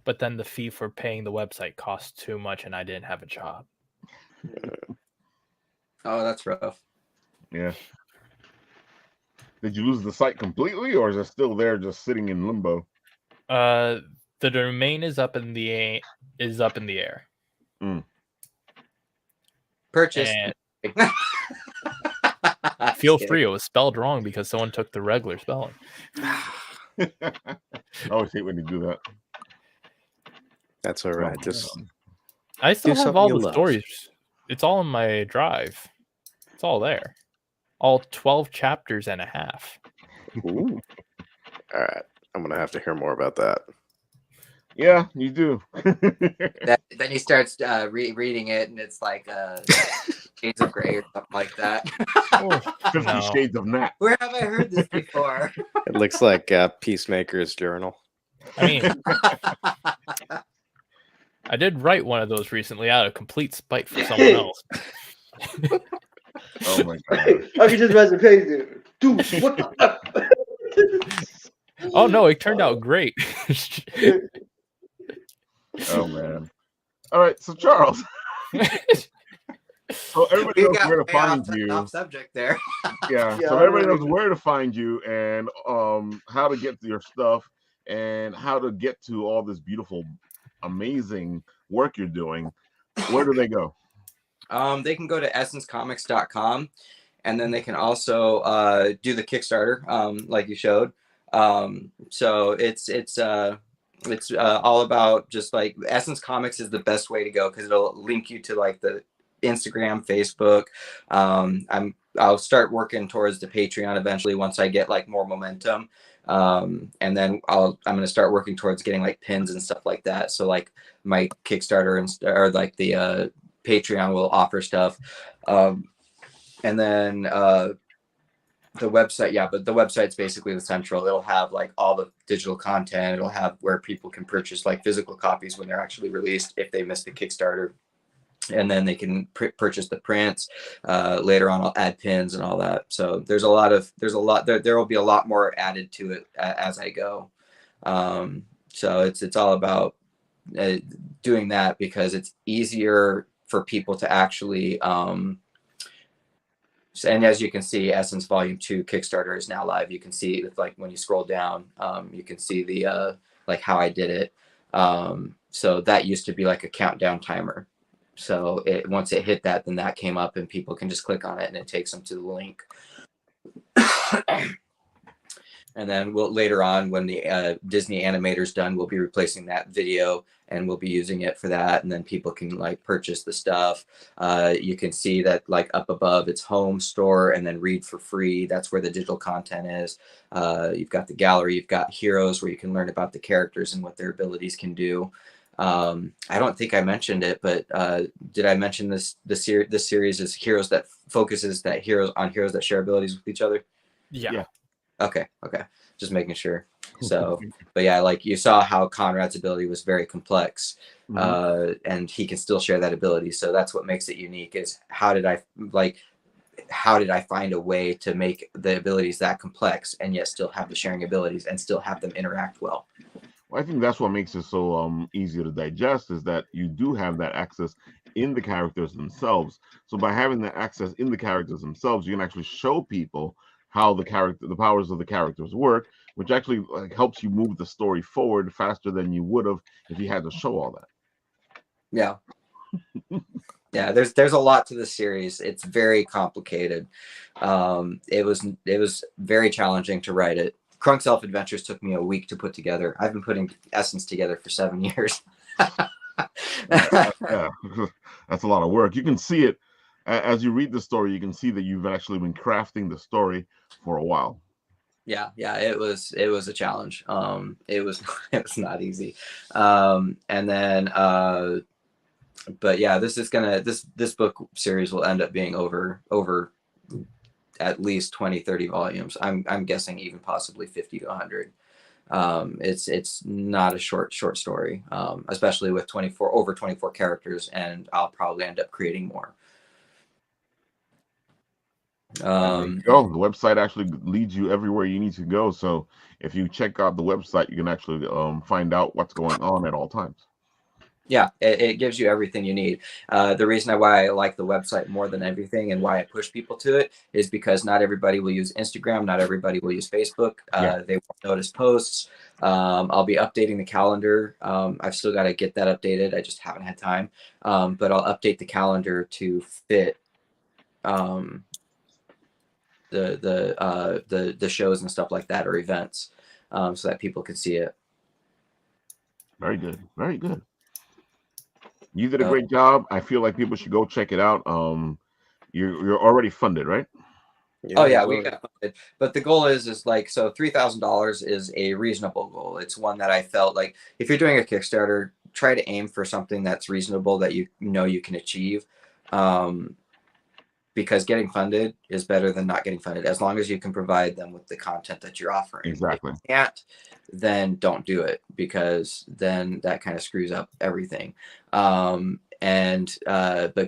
Speaker 3: But then the fee for paying the website cost too much and I didn't have a job.
Speaker 5: Oh, that's rough.
Speaker 1: Yeah. Did you lose the site completely, or is it still there, just sitting in limbo?
Speaker 3: The domain is up in the air.
Speaker 5: Purchase.
Speaker 3: And feel free, it was spelled wrong because someone took the regular spelling.
Speaker 1: I always hate when you do that.
Speaker 2: That's all right. Just
Speaker 3: I still
Speaker 2: do
Speaker 3: have
Speaker 2: something
Speaker 3: all
Speaker 2: you
Speaker 3: the
Speaker 2: love.
Speaker 3: stories. It's all in my drive. It's all there. All 12 chapters and a half.
Speaker 2: Ooh. All right. I'm gonna have to hear more about that.
Speaker 1: Yeah, you do.
Speaker 5: Then he starts reading it, and it's like Shades of Grey or something like that.
Speaker 1: 50
Speaker 3: No.
Speaker 1: Shades of Nat.
Speaker 5: Where have I heard this before?
Speaker 2: It looks like Peacemaker's journal.
Speaker 3: I mean, I did write one of those recently out of complete spite for someone else.
Speaker 1: Oh my god.
Speaker 4: I can just imagine page there. Dude, what the
Speaker 3: Oh no, it turned out great.
Speaker 1: Oh man. All right, so Charles, So everybody
Speaker 5: We
Speaker 1: knows
Speaker 5: got
Speaker 1: where to
Speaker 5: way
Speaker 1: find you.
Speaker 5: off subject there.
Speaker 1: Yeah.
Speaker 4: Yeah,
Speaker 1: So
Speaker 4: I
Speaker 1: everybody
Speaker 4: don't
Speaker 1: knows
Speaker 4: even-
Speaker 1: where to find you and how to get to your stuff and how to get to all this beautiful, amazing work you're doing. Where do they go?
Speaker 5: They can go to essencecomics.com, and then they can also do the Kickstarter, like you showed. So it's all about just like Essence Comics is the best way to go because it'll link you to like the Instagram, Facebook. I'll start working towards the Patreon eventually once I get like more momentum. And then I'm going to start working towards getting like pins and stuff like that. So like my Kickstarter or like the Patreon will offer stuff. And then the website, yeah, but the website's basically the central. It'll have like all the digital content. It'll have where people can purchase like physical copies when they're actually released if they missed the Kickstarter. And then they can purchase the prints. Later on, I'll add pins and all that. So there will be a lot more added to it as I go. So it's all about doing that because it's easier for people to actually and as you can see, Essence Volume 2 Kickstarter is now live. You can see like when you scroll down, you can see the like how I did it. So that used to be like a countdown timer. So once it hit that, then that came up and people can just click on it and it takes them to the link. And then later on, when the Disney animator's done, we'll be replacing that video and we'll be using it for that. And then people can like purchase the stuff. You can see that like up above, it's home, store, and then read for free. That's where the digital content is. You've got the gallery, you've got heroes where you can learn about the characters and what their abilities can do. I don't think I mentioned it, but did I mention this series is heroes that focuses on heroes that share abilities with each other?
Speaker 3: Yeah.
Speaker 5: Okay. Just making sure. So, but yeah, like you saw how Conrad's ability was very complex, and he can still share that ability. So that's what makes it unique is how did I find a way to make the abilities that complex and yet still have the sharing abilities and still have them interact well?
Speaker 1: Well, I think that's what makes it so easy to digest is that you do have that access in the characters themselves. So by having that access in the characters themselves, you can actually show people how the powers of the characters work, which actually like helps you move the story forward faster than you would have if you had to show all that.
Speaker 5: Yeah. Yeah, there's a lot to the series. It's very complicated. It was very challenging to write it. Crunk's Elf Adventures took me a week to put together. I've been putting Essence together for 7 years.
Speaker 1: Yeah, that's a lot of work. You can see it as you read the story. You can see that you've actually been crafting the story for a while.
Speaker 5: Yeah, it was a challenge. It was not easy. And then but yeah, this book series will end up being over at least 20-30 volumes. I'm guessing even possibly 50 to 100. It's not a short story, especially with over 24 characters, and I'll probably end up creating more.
Speaker 1: The website actually leads you everywhere you need to go. So if you check out the website, you can actually find out what's going on at all times.
Speaker 5: Yeah, it gives you everything you need. The reason why I like the website more than everything and why I push people to it is because not everybody will use Instagram. Not everybody will use Facebook. They won't notice posts. I'll be updating the calendar. I've still got to get that updated. I just haven't had time. But I'll update the calendar to fit the shows and stuff like that or events so that people can see it.
Speaker 1: Very good. Very good. You did a great job. I feel like people should go check it out. You're already funded, right?
Speaker 5: Yeah, we got funded. But the goal is like, so $3,000 is a reasonable goal. It's one that I felt like if you're doing a Kickstarter, try to aim for something that's reasonable that you know you can achieve. Because getting funded is better than not getting funded as long as you can provide them with the content that you're offering.
Speaker 1: Exactly.
Speaker 5: If you can't, then don't do it because then that kind of screws up everything. But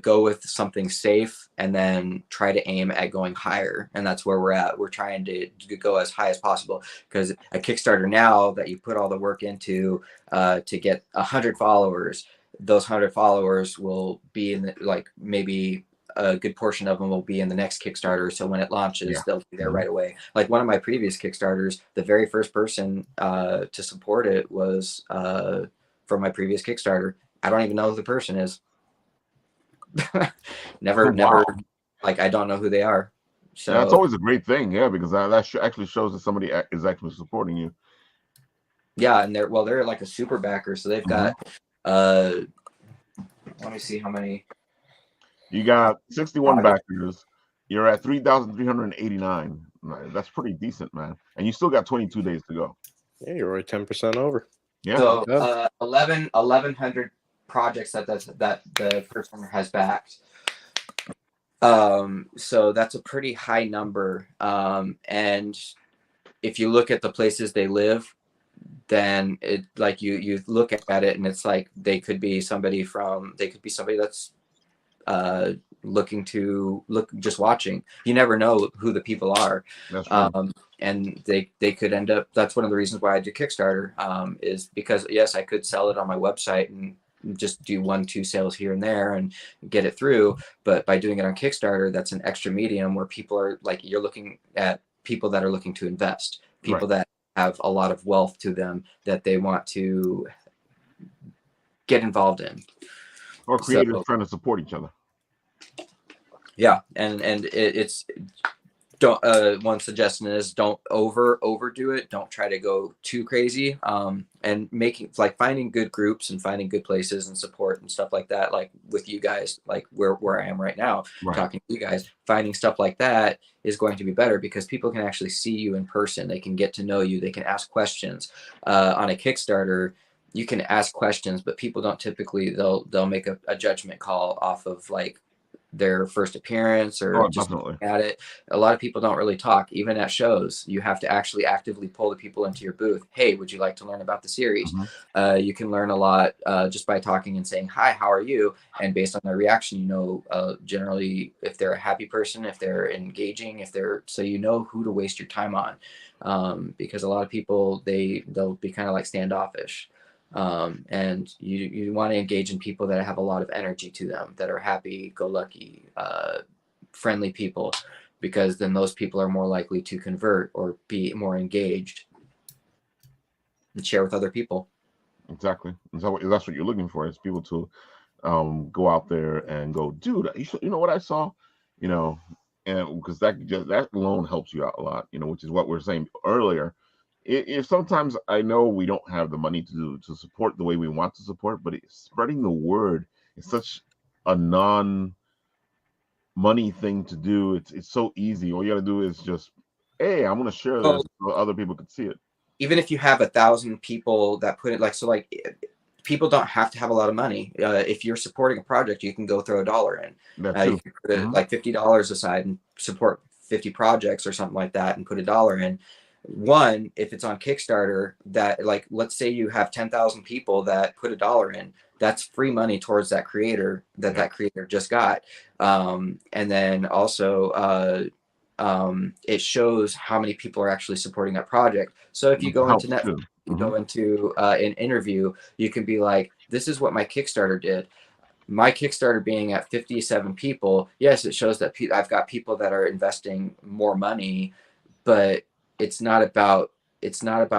Speaker 5: go with something safe and then try to aim at going higher. And that's where we're at. We're trying to go as high as possible because a Kickstarter now that you put all the work into to get 100 followers, those 100 followers will be in maybe a good portion of them will be in the next Kickstarter. So when it launches,
Speaker 1: Yeah.
Speaker 5: they'll be there right away. Like one of my previous Kickstarters, the very first person to support it was from my previous Kickstarter. I don't even know who the person is. never, like, I don't know who they are. So
Speaker 1: that's always a great thing, yeah, because that actually shows that somebody is actually supporting you.
Speaker 5: Yeah, and they're like a super backer, so they've got let me see how many.
Speaker 1: You got 61 backers. You're at 3,389. That's pretty decent, man. And you still got 22 days to go.
Speaker 6: Yeah, you're already 10% over.
Speaker 1: Yeah.
Speaker 5: So 1,100 projects that the person has backed. So that's a pretty high number. And if you look at the places they live, then it like you look at it and it's like they could be somebody that's looking to just watching. You never know who the people are.
Speaker 1: That's true.
Speaker 5: And they could end up, that's one of the reasons why I do Kickstarter, is because yes, I could sell it on my website and just do 1-2 sales here and there and get it through. But by doing it on Kickstarter, that's an extra medium where people are like, you're looking at people that are looking to invest, people that have a lot of wealth to them that they want to get involved in.
Speaker 1: Or creators trying to support each other.
Speaker 5: Yeah, and it's don't one suggestion is don't overdo it. Don't try to go too crazy. And finding good groups and finding good places and support and stuff like that. Like with you guys, like where I am right now, talking to you guys, finding stuff like that is going to be better because people can actually see you in person. They can get to know you. They can ask questions. On a Kickstarter, you can ask questions, but people don't typically they'll make a judgment call off of like their first appearance or just at it. A lot of people don't really talk, even at shows. You have to actually actively pull the people into your booth. Hey, would you like to learn about the series? You can learn a lot just by talking and saying, hi, how are you? And based on their reaction, you know, generally if they're a happy person, if they're engaging, so you know who to waste your time on. Because a lot of people, they'll be kind of like standoffish. And you want to engage in people that have a lot of energy to them, that are happy go lucky, friendly people, because then those people are more likely to convert or be more engaged and share with other people.
Speaker 1: Exactly. That's what you're looking for, is people to go out there and go, dude, you know what I saw, you know, and because that alone helps you out a lot, you know, which is what we were saying earlier. If sometimes I know we don't have the money to support the way we want to support, but spreading the word is such a non-money thing to do. It's so easy. All you got to do is just, hey, I'm going to share this so other people can see it.
Speaker 5: Even if you have 1,000 people that put it people don't have to have a lot of money. If you're supporting a project, you can go throw $1 in. You can put like $50 aside and support 50 projects or something like that and put $1 in. One, if it's on Kickstarter, that like, let's say you have 10,000 people that put $1 in, that's free money towards that creator that creator just got. And then also it shows how many people are actually supporting that project. So if you go into Netflix, you go into an interview, you can be like, this is what my Kickstarter did. My Kickstarter being at 57 people, yes, it shows that I've got people that are investing more money, but it's not about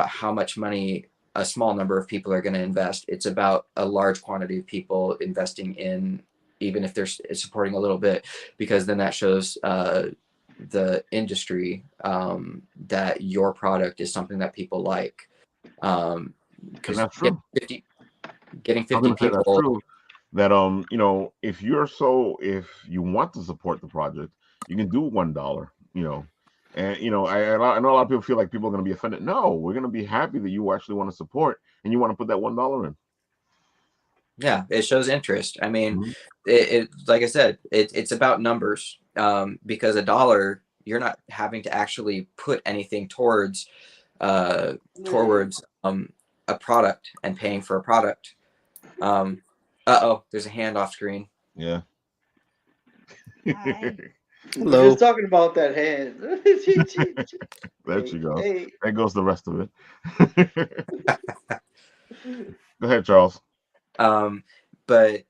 Speaker 5: how much money a small number of people are going to invest. It's about a large quantity of people investing in, even if they're supporting a little bit, because then that shows the industry that your product is something that people like. Because
Speaker 1: that's true.
Speaker 5: Getting 50 people.
Speaker 1: That's true. That you know, if you want to support the project, you can do $1, you know. And you know, I know a lot of people feel like people are going to be offended. No, we're going to be happy that you actually want to support and you want to put that $1 in.
Speaker 5: Yeah, it shows interest. I mean, it like I said, it's about numbers. Because $1, you're not having to actually put anything towards a product and paying for a product. There's a hand off screen.
Speaker 1: Yeah.
Speaker 4: Hello. We're just talking about that hand.
Speaker 1: There she goes. There goes the rest of it. Go ahead, Charles.
Speaker 5: but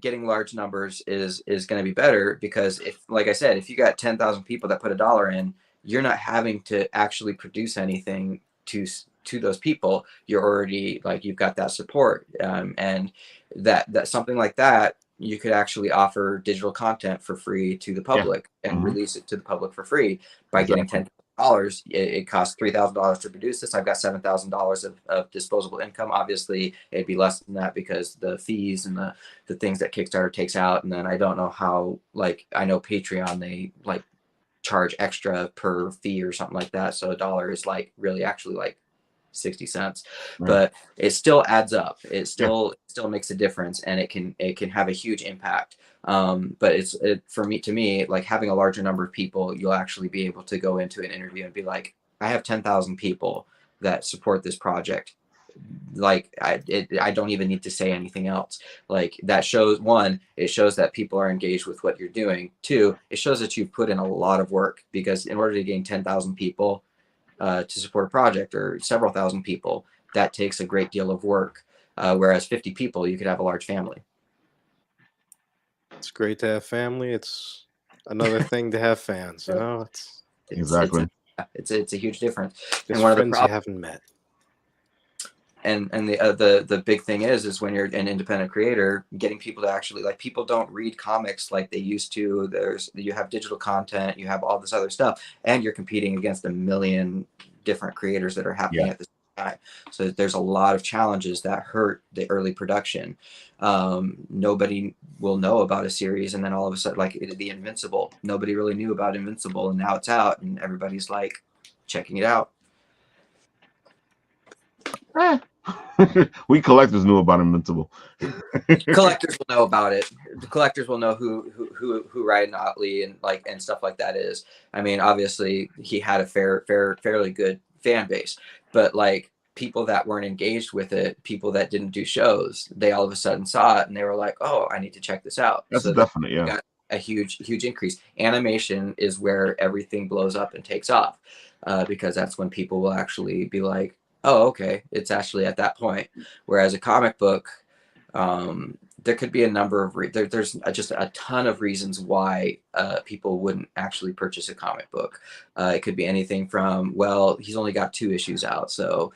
Speaker 5: getting large numbers is going to be better, because if, like I said, if you got 10,000 people that put $1 in, you're not having to actually produce anything to those people. You're already like, you've got that support, and that something like that, you could actually offer digital content for free to the public and release it to the public for free by getting $10,000. It costs $3,000 to produce this. I've got $7,000 of disposable income. Obviously, it'd be less than that because the fees and the things that Kickstarter takes out. And then I don't know how, like, I know Patreon, they like charge extra per fee or something like that. So $1 is like really actually like 60 cents, but it still adds up. It still makes a difference, and it can have a huge impact. But to me, like having a larger number of people, you'll actually be able to go into an interview and be like, I have 10,000 people that support this project. Like I don't even need to say anything else. Like that shows, one, it shows that people are engaged with what you're doing. Two, it shows that you've put in a lot of work, because in order to gain 10,000 people to support a project, or several thousand people, that takes a great deal of work. Whereas 50 people, you could have a large family.
Speaker 2: It's great to have family. It's another thing to have fans. You know,
Speaker 5: It's a huge difference.
Speaker 2: Just
Speaker 5: and one of the
Speaker 2: friends you haven't met.
Speaker 5: And the big thing is when you're an independent creator, getting people to actually, like, people don't read comics like they used to. You have digital content, you have all this other stuff, and you're competing against a million different creators that are happening at the same time. So there's a lot of challenges that hurt the early production. Nobody will know about a series, and then all of a sudden, like the Invincible, nobody really knew about Invincible, and now it's out, and everybody's like checking it out.
Speaker 1: We collectors knew about Invincible.
Speaker 5: Collectors will know about it. The collectors will know who Ryan Otley and stuff like that is. I mean, obviously he had a fairly good fan base, but like people that weren't engaged with it, people that didn't do shows, they all of a sudden saw it and they were like, "Oh, I need to check this out."
Speaker 1: That's definitely
Speaker 5: got a huge increase. Animation is where everything blows up and takes off, because that's when people will actually be like, oh, okay, it's actually at that point. Whereas a comic book, there could be a number of there's just a ton of reasons why people wouldn't actually purchase a comic book. It could be anything from, well, he's only got 2 issues out, so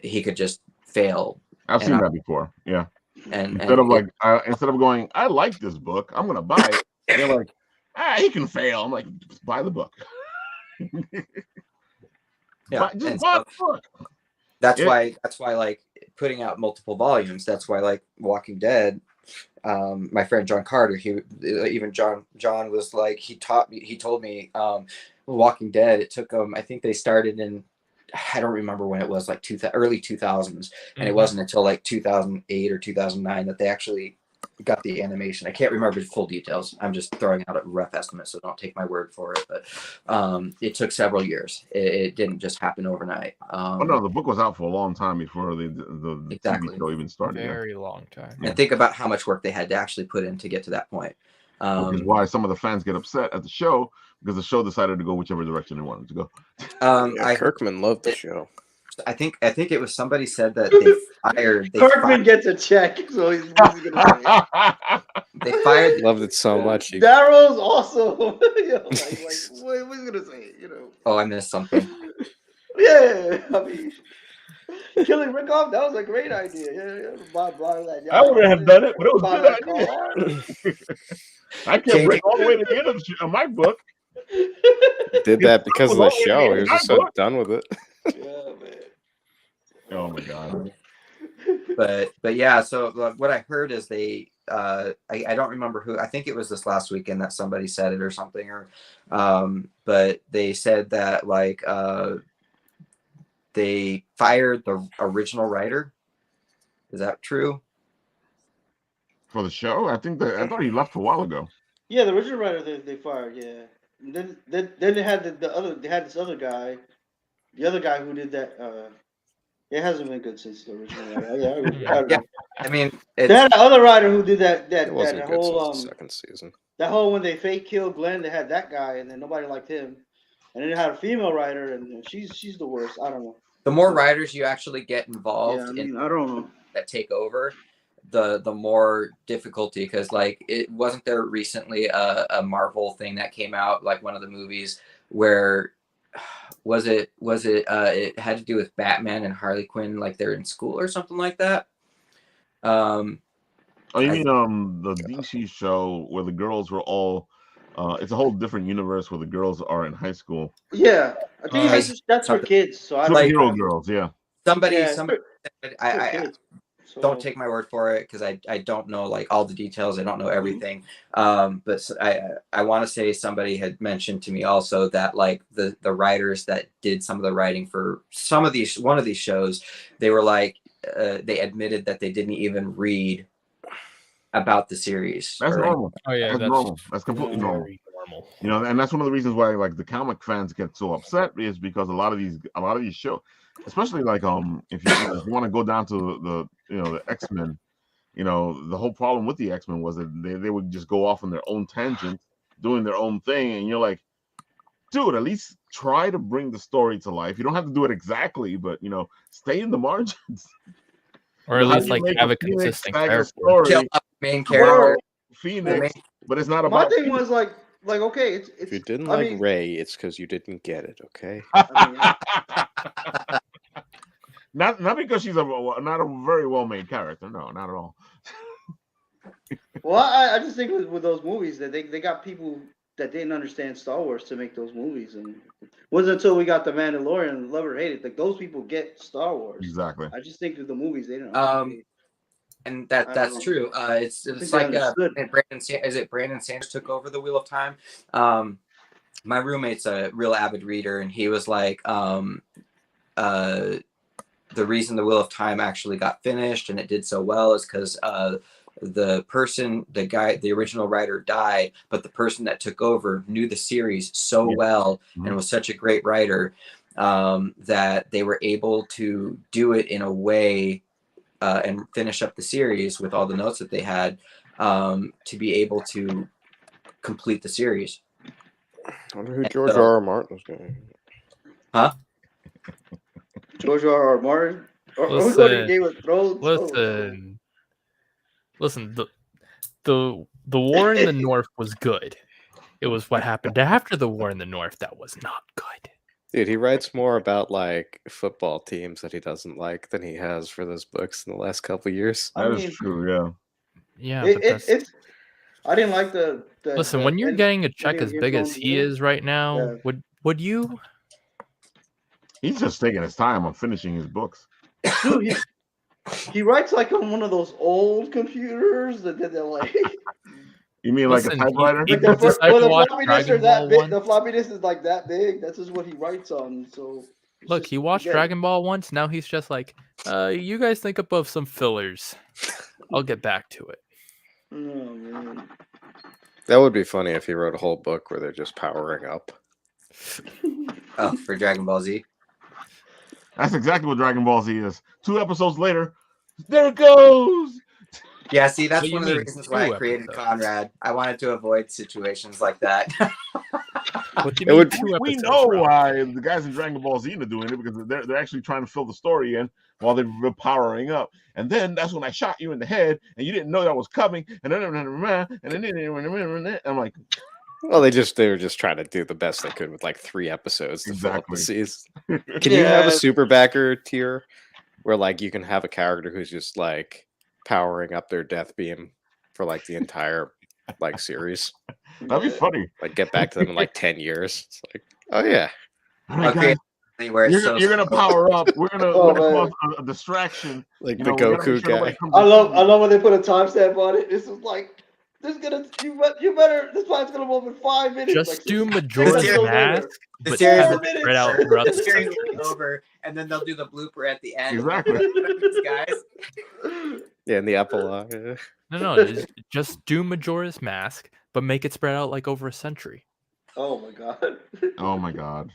Speaker 5: he could just fail.
Speaker 1: I've seen that before. Yeah.
Speaker 5: And
Speaker 1: instead of going, I like this book, I'm gonna buy it. They're like, he can fail. I'm like, just buy the book. Just buy the book.
Speaker 5: That's why like putting out multiple volumes. That's why like Walking Dead. My friend John Carter, John was like, he told me Walking Dead. It took them. I think they started in, I don't remember when it was, like early 2000s, and it wasn't until like 2008 or 2009 that they actually got the animation. I can't remember the full details. I'm just throwing out a rough estimate, so don't take my word for it. But it took several years. It didn't just happen overnight.
Speaker 1: No, the book was out for a long time before the TV show even started.
Speaker 3: Very long time.
Speaker 5: And think about how much work they had to actually put in to get to that point.
Speaker 1: Which is why some of the fans get upset at the show, because the show decided to go whichever direction they wanted to go.
Speaker 2: Kirkman loved the show.
Speaker 5: I think it was somebody said that they fired.
Speaker 4: Kirkman gets a check, so he's gonna say.
Speaker 5: They fired.
Speaker 2: Loved it so much.
Speaker 4: Daryl's also. What was he gonna say?
Speaker 5: Oh, I missed something.
Speaker 4: Yeah, I mean, killing Rick off, that was a great idea.
Speaker 1: I wouldn't have done it, but it was a good idea. I kept Rick all the way to the end of my book.
Speaker 2: Did that because of the show. He was just so done with it.
Speaker 4: Yeah, man.
Speaker 1: Oh my god.
Speaker 5: But yeah, so what I heard is they I don't remember who, I think it was this last weekend that somebody said it or something, or but they said that like they fired the original writer. Is that true?
Speaker 1: For the show? I thought he left a while ago.
Speaker 4: Yeah, the original writer they fired, yeah. And then they had this other guy. The other guy who did that, it hasn't been good since the original writer.
Speaker 5: Yeah, I mean,
Speaker 4: they had that other writer who did that
Speaker 2: whole since the second season.
Speaker 4: That whole when they fake killed Glenn, they had that guy, and then nobody liked him. And then they had a female writer, and she's the worst. I don't know.
Speaker 5: The more writers you actually get involved
Speaker 4: I don't know,
Speaker 5: that take over, the more difficulty, because like it wasn't there recently a Marvel thing that came out, like one of the movies where it had to do with Batman and Harley Quinn, like they're in school or something like that.
Speaker 1: Oh, you mean the DC show where the girls were all it's a whole different universe where the girls are in high school.
Speaker 4: Yeah, I think that's for kids. So I don't
Speaker 1: Superhero girls, yeah.
Speaker 5: Somebody
Speaker 4: for kids. So,
Speaker 5: don't take my word for it, because I don't know like all the details. I don't know everything. But I want to say somebody had mentioned to me also that like the writers that did some of the writing for one of these shows, they were like they admitted that they didn't even read about the series.
Speaker 1: That's normal.
Speaker 3: Oh yeah,
Speaker 1: that's normal. That's completely normal. You know, and that's one of the reasons why like the comic fans get so upset, is because a lot of these shows, especially like if you want to go down to the X-Men, you know, the whole problem with the X-Men was that they would just go off on their own tangent, doing their own thing, and you're like, dude, at least try to bring the story to life. You don't have to do it exactly, but you know, stay in the margins.
Speaker 3: Or at least like have a consistent character.
Speaker 1: Story,
Speaker 5: Kill a main character,
Speaker 1: Phoenix, but it's not
Speaker 4: my
Speaker 1: about.
Speaker 4: thing was like okay, it's
Speaker 2: If you didn't like Ray, it's because you didn't get it. Okay.
Speaker 1: Not because she's not a very well made character. No, not at all.
Speaker 4: Well, I just think with those movies that they got people that didn't understand Star Wars to make those movies, and it wasn't until we got the Mandalorian, love or hate it, like those people get Star Wars.
Speaker 1: Exactly.
Speaker 4: I just think of the movies they didn't.
Speaker 5: And that's true. It's like Brandon Sanders took over the Wheel of Time. My roommate's a real avid reader, and he was like, the reason the Wheel of Time actually got finished and it did so well is because the original writer died, but the person that took over knew the series so well and was such a great writer that they were able to do it in a way and finish up the series with all the notes that they had to be able to complete the series.
Speaker 6: I wonder who George R. R. Martin was going.
Speaker 5: Huh?
Speaker 4: George R. R. Martin?
Speaker 3: Listen,
Speaker 4: Game of Thrones?
Speaker 3: Listen. The war in the North was good. It was what happened after the war in the North that was not good.
Speaker 2: Dude, he writes more about like football teams that he doesn't like than he has for those books in the last couple of years.
Speaker 1: That is true,
Speaker 3: yeah.
Speaker 4: It's. I didn't like the
Speaker 3: listen, when you're getting a check as big as he is right now, would you?
Speaker 1: He's just taking his time on finishing his books.
Speaker 4: Dude, he writes like on one of those old computers that they're like.
Speaker 1: You mean like a typewriter?
Speaker 4: The floppiness are that big. The floppiness is like that big. That's just what he writes on. So
Speaker 3: look, he watched Dragon Ball once. Now he's just like, you guys think above some fillers. I'll get back to it.
Speaker 4: Oh man.
Speaker 2: That would be funny if he wrote a whole book where they're just powering up.
Speaker 5: Oh, for Dragon Ball Z.
Speaker 1: That's exactly what Dragon Ball Z is. 2 episodes later, there it goes.
Speaker 5: Yeah, see, that's one of the reasons why I created Conrad. I wanted to avoid situations like that.
Speaker 1: We know why the guys in Dragon Ball Z are doing it, because they're actually trying to fill the story in while they're powering up. And then that's when I shot you in the head, and you didn't know that was coming. And then I'm like,
Speaker 2: well, they were just trying to do the best they could with like 3 episodes to fill up the season. Can you have a super backer tier where like you can have a character who's just like powering up their death beam for like the entire like series?
Speaker 1: That'd be funny.
Speaker 2: Like get back to them in like 10 years. It's like, oh yeah.
Speaker 5: Okay.
Speaker 1: You're gonna power up. We're gonna cause a distraction.
Speaker 2: Like the Goku guy.
Speaker 4: I love when they put a timestamp on it. This is like this fight's gonna move in 5 minutes.
Speaker 3: Just
Speaker 4: like,
Speaker 3: do Majora's Mask.
Speaker 5: The series
Speaker 3: spread out throughout
Speaker 5: the series will be over, and then they'll do the blooper at the end.
Speaker 1: Exactly.
Speaker 5: Guys.
Speaker 2: Yeah, in the epilogue.
Speaker 3: No, just do Majora's Mask, but make it spread out like over a century.
Speaker 4: Oh my god.
Speaker 1: Oh my god.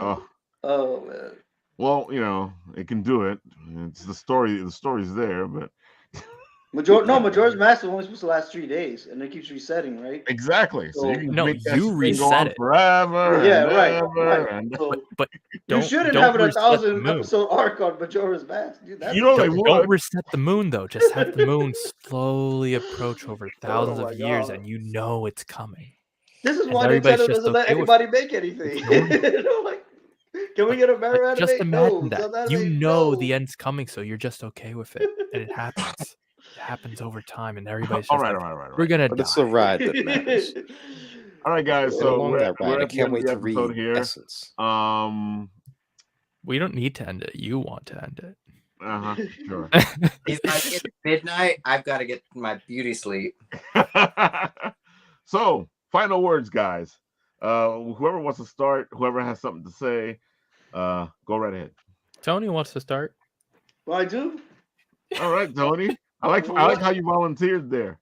Speaker 4: Oh man.
Speaker 1: Well, you know, it can do it. It's the story. The story's there, but
Speaker 4: Majora's Mask is only supposed to last 3 days, and it keeps resetting, right?
Speaker 1: Exactly. So you can
Speaker 3: No,
Speaker 1: make that
Speaker 3: you
Speaker 1: thing go
Speaker 3: reset
Speaker 1: on
Speaker 3: it.
Speaker 1: forever.
Speaker 4: Yeah,
Speaker 1: and
Speaker 4: right.
Speaker 1: ever,
Speaker 4: Right.
Speaker 1: and-
Speaker 4: So
Speaker 3: But
Speaker 4: you shouldn't
Speaker 3: don't
Speaker 4: have it a
Speaker 3: reset the
Speaker 4: 1,000
Speaker 3: moon.
Speaker 4: episode arc on Majora's Mask, dude. That's
Speaker 1: You know they
Speaker 3: Don't
Speaker 1: would.
Speaker 3: reset the moon though. Just have the moon slowly approach over thousands
Speaker 4: my
Speaker 3: of years,
Speaker 4: God.
Speaker 3: and you know it's coming.
Speaker 4: This is
Speaker 3: And
Speaker 4: why
Speaker 3: everybody's
Speaker 4: Nintendo
Speaker 3: just
Speaker 4: doesn't let
Speaker 3: okay with
Speaker 4: anybody make anything.
Speaker 3: It's normal.
Speaker 4: You know, like, can we get a better
Speaker 3: But just
Speaker 4: anime?
Speaker 3: imagine
Speaker 4: No.
Speaker 3: that.
Speaker 4: Some
Speaker 3: You
Speaker 4: anime,
Speaker 3: know
Speaker 4: no.
Speaker 3: the end's coming, so you're just okay with it, and it happens. It happens over time, and everybody's just
Speaker 1: All right,
Speaker 3: like,
Speaker 1: all right.
Speaker 3: "We're gonna
Speaker 2: But
Speaker 3: die."
Speaker 2: it's the ride that matters.
Speaker 1: All right, guys.
Speaker 2: Get
Speaker 1: So
Speaker 2: along that
Speaker 1: we're
Speaker 2: ride. I
Speaker 1: at the
Speaker 2: can't
Speaker 1: end
Speaker 2: wait
Speaker 1: of the
Speaker 2: to
Speaker 1: episode
Speaker 2: read
Speaker 1: here.
Speaker 2: Essence.
Speaker 3: We don't need to end it. You want to end it.
Speaker 1: Sure.
Speaker 5: He's like, it's midnight. I've got to get my beauty sleep.
Speaker 1: So, final words, guys. Whoever wants to start, whoever has something to say, go right ahead.
Speaker 3: Tony wants to start.
Speaker 4: Well, I do.
Speaker 1: All right, Tony. I like how you volunteered there.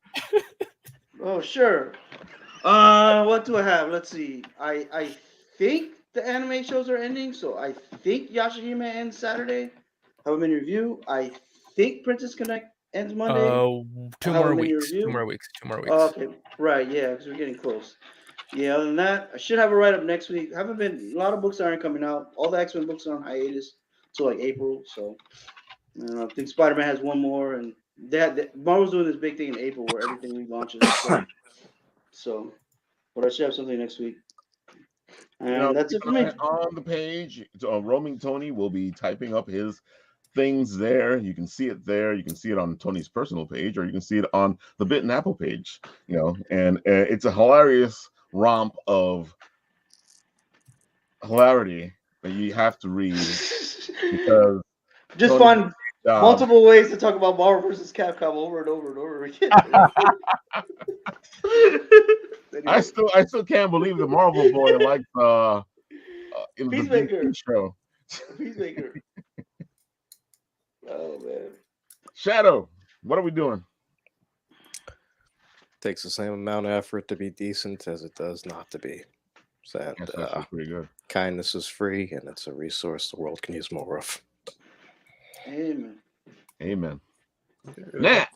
Speaker 4: Oh, sure. What do I have? Let's see. I think the anime shows are ending, so I think Yashahime ends Saturday. Have a mini review. I think Princess Connect ends Monday.
Speaker 3: 2
Speaker 4: I'll have
Speaker 3: more
Speaker 4: a mini
Speaker 3: weeks.
Speaker 4: review.
Speaker 3: 2 more weeks. 2 more weeks.
Speaker 4: Okay, right, yeah, because we're getting close. Yeah, other than that, I should have a write up next week. A lot of books aren't coming out. All the X-Men books are on hiatus till like April. So I think Spider-Man has one more, and Marvel's doing this big thing in April where everything relaunches. So, but I should have something next week. And that's it for me.
Speaker 1: On the page, Roaming Tony will be typing up his things there. You can see it there. You can see it on Tony's personal page, or you can see it on the Bit and Apple page. And it's a hilarious romp of hilarity that you have to read because
Speaker 4: just
Speaker 1: Tony
Speaker 4: find multiple ways to talk about Marvel versus Capcom over and over and over again.
Speaker 1: I still can't believe the Marvel boy likes
Speaker 4: Peacemaker.
Speaker 1: the show.
Speaker 4: Peacemaker. Oh man.
Speaker 1: Shadow, what are we doing?
Speaker 2: Takes the same amount of effort to be decent as it does not to be.
Speaker 1: That's actually pretty good.
Speaker 2: Kindness is free, and it's a resource the world can use more of.
Speaker 4: Amen.
Speaker 1: Nat,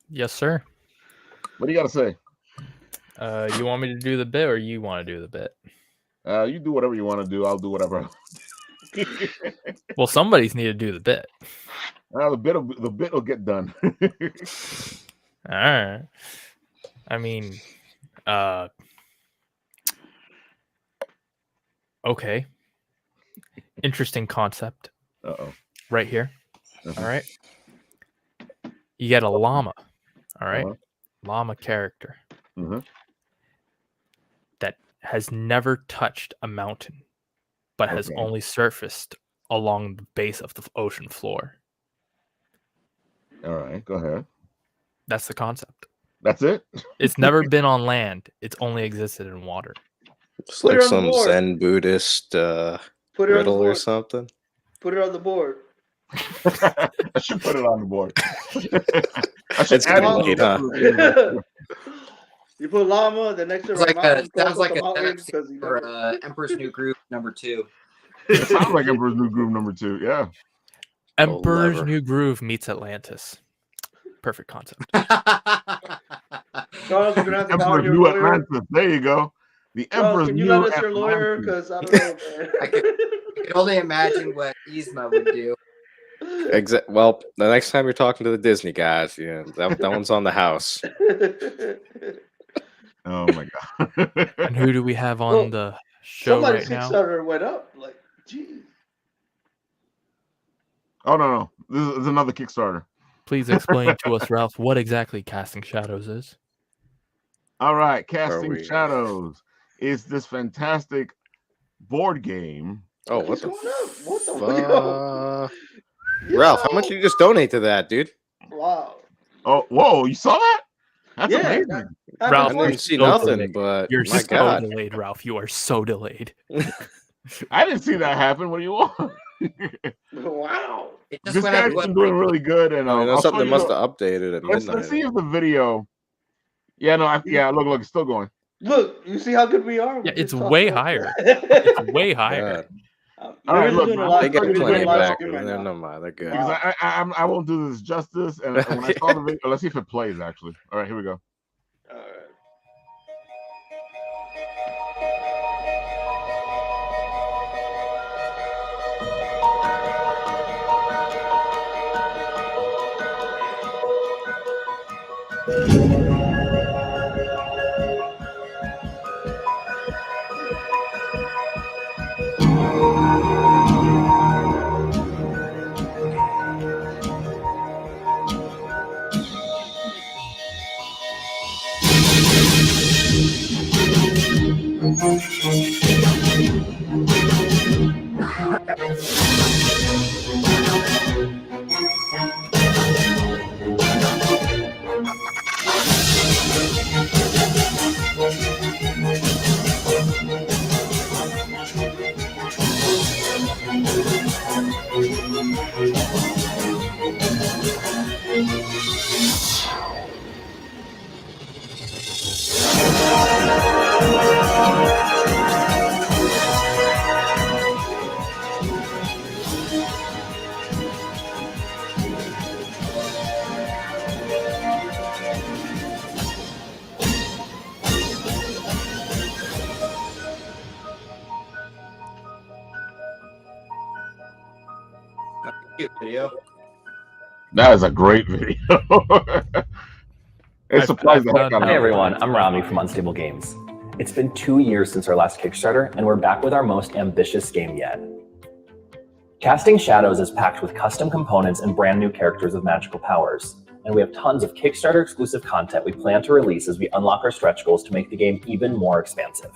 Speaker 3: Yes, sir.
Speaker 1: what do you got to say?
Speaker 3: You want me to do the bit, or you want to do the bit?
Speaker 1: You do whatever you want to do. I'll do whatever.
Speaker 3: Well, somebody's need to do the bit.
Speaker 1: The bit will get done.
Speaker 3: All right. I mean, okay. Interesting concept.
Speaker 1: Uh-oh.
Speaker 3: Right here. All right. You get a llama. All right. Llama character that has never touched a mountain, but has only surfaced along the base of the ocean floor.
Speaker 1: All right, go ahead.
Speaker 3: That's the concept.
Speaker 1: That's it?
Speaker 3: It's never been on land. It's only existed in water.
Speaker 2: It's like some Zen Buddhist riddle or something.
Speaker 4: Put it on the board.
Speaker 1: I should put it on the board.
Speaker 2: It's getting late, huh?
Speaker 4: You put llama, the next
Speaker 5: sounds like Emperor's New Groove #2.
Speaker 1: It sounds like Emperor's New Groove #2. Yeah.
Speaker 3: Emperor's New Groove meets Atlantis. Perfect concept.
Speaker 4: Charles, you're gonna have to call
Speaker 1: Emperor's
Speaker 4: your
Speaker 1: New
Speaker 4: lawyer.
Speaker 1: Atlantis. There you go. The
Speaker 4: Charles,
Speaker 1: Emperor's
Speaker 4: can you
Speaker 1: New
Speaker 4: let us your lawyer?
Speaker 1: Atlantis.
Speaker 4: Because I don't know, man.
Speaker 5: I can only imagine what Yzma would do.
Speaker 2: Well, the next time you're talking to the Disney guys, that one's on the house.
Speaker 1: Oh my god!
Speaker 3: And who do we have on the show right now?
Speaker 4: Somebody's Kickstarter went up. Like, geez.
Speaker 1: Oh no! This is another Kickstarter.
Speaker 3: Please explain to us, Ralph, what exactly Casting Shadows is.
Speaker 1: All right, Casting Shadows is this fantastic board game.
Speaker 2: Oh, what the
Speaker 4: fuck?
Speaker 2: Ralph, how much did you just donate to that, dude?
Speaker 4: Wow.
Speaker 1: Oh, whoa! You saw that? That's amazing.
Speaker 3: Ralph,
Speaker 2: I didn't see nothing, but
Speaker 3: you're
Speaker 2: my
Speaker 3: so
Speaker 2: God.
Speaker 3: delayed, Ralph. You are so delayed.
Speaker 1: I didn't see that happen. What do you want?
Speaker 4: Wow.
Speaker 1: This guy's been doing really good, and
Speaker 2: that's something that must have updated at midnight.
Speaker 1: Let's see if the video. Yeah, no, look, it's still going.
Speaker 4: Look, you see how good we are?
Speaker 3: Yeah, it's way higher. It's way higher.
Speaker 1: All right,
Speaker 4: Maybe
Speaker 1: look,
Speaker 4: they're doing a
Speaker 1: man,
Speaker 4: live-
Speaker 2: They get
Speaker 4: maybe they're
Speaker 2: plenty
Speaker 4: doing
Speaker 2: of
Speaker 4: a live
Speaker 2: back.
Speaker 4: stream right
Speaker 2: Never
Speaker 4: now.
Speaker 2: mind, they're good.
Speaker 1: because I won't do this justice. And when I saw the video, let's see if it plays actually. All right, here we go.
Speaker 4: All right.
Speaker 5: Cute video.
Speaker 1: That is a great video. It surprised the heck out of me.
Speaker 7: Hey everyone, I'm Rami from Unstable Games. It's been 2 years since our last Kickstarter, and we're back with our most ambitious game yet. Casting Shadows is packed with custom components and brand new characters with magical powers, and we have tons of Kickstarter exclusive content we plan to release as we unlock our stretch goals to make the game even more expansive.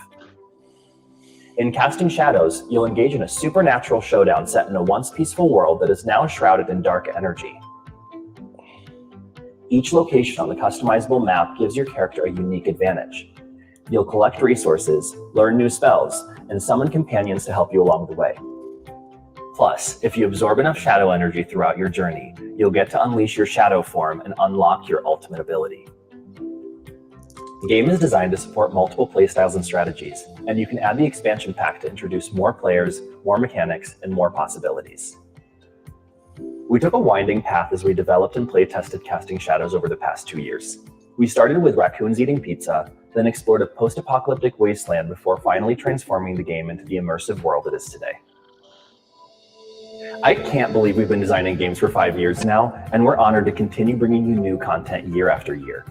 Speaker 7: In Casting Shadows, you'll engage in a supernatural showdown set in a once peaceful world that is now shrouded in dark energy. Each location on the customizable map gives your character a unique advantage. You'll collect resources, learn new spells, and summon companions to help you along the way. Plus, if you absorb enough shadow energy throughout your journey, you'll get to unleash your shadow form and unlock your ultimate ability. The game is designed to support multiple playstyles and strategies, and you can add the expansion pack to introduce more players, more mechanics, and more possibilities. We took a winding path as we developed and play-tested Casting Shadows over the past 2 years. We started with raccoons eating pizza, then explored a post-apocalyptic wasteland before finally transforming the game into the immersive world it is today. I can't believe we've been designing games for 5 years now, and we're honored to continue bringing you new content year after year.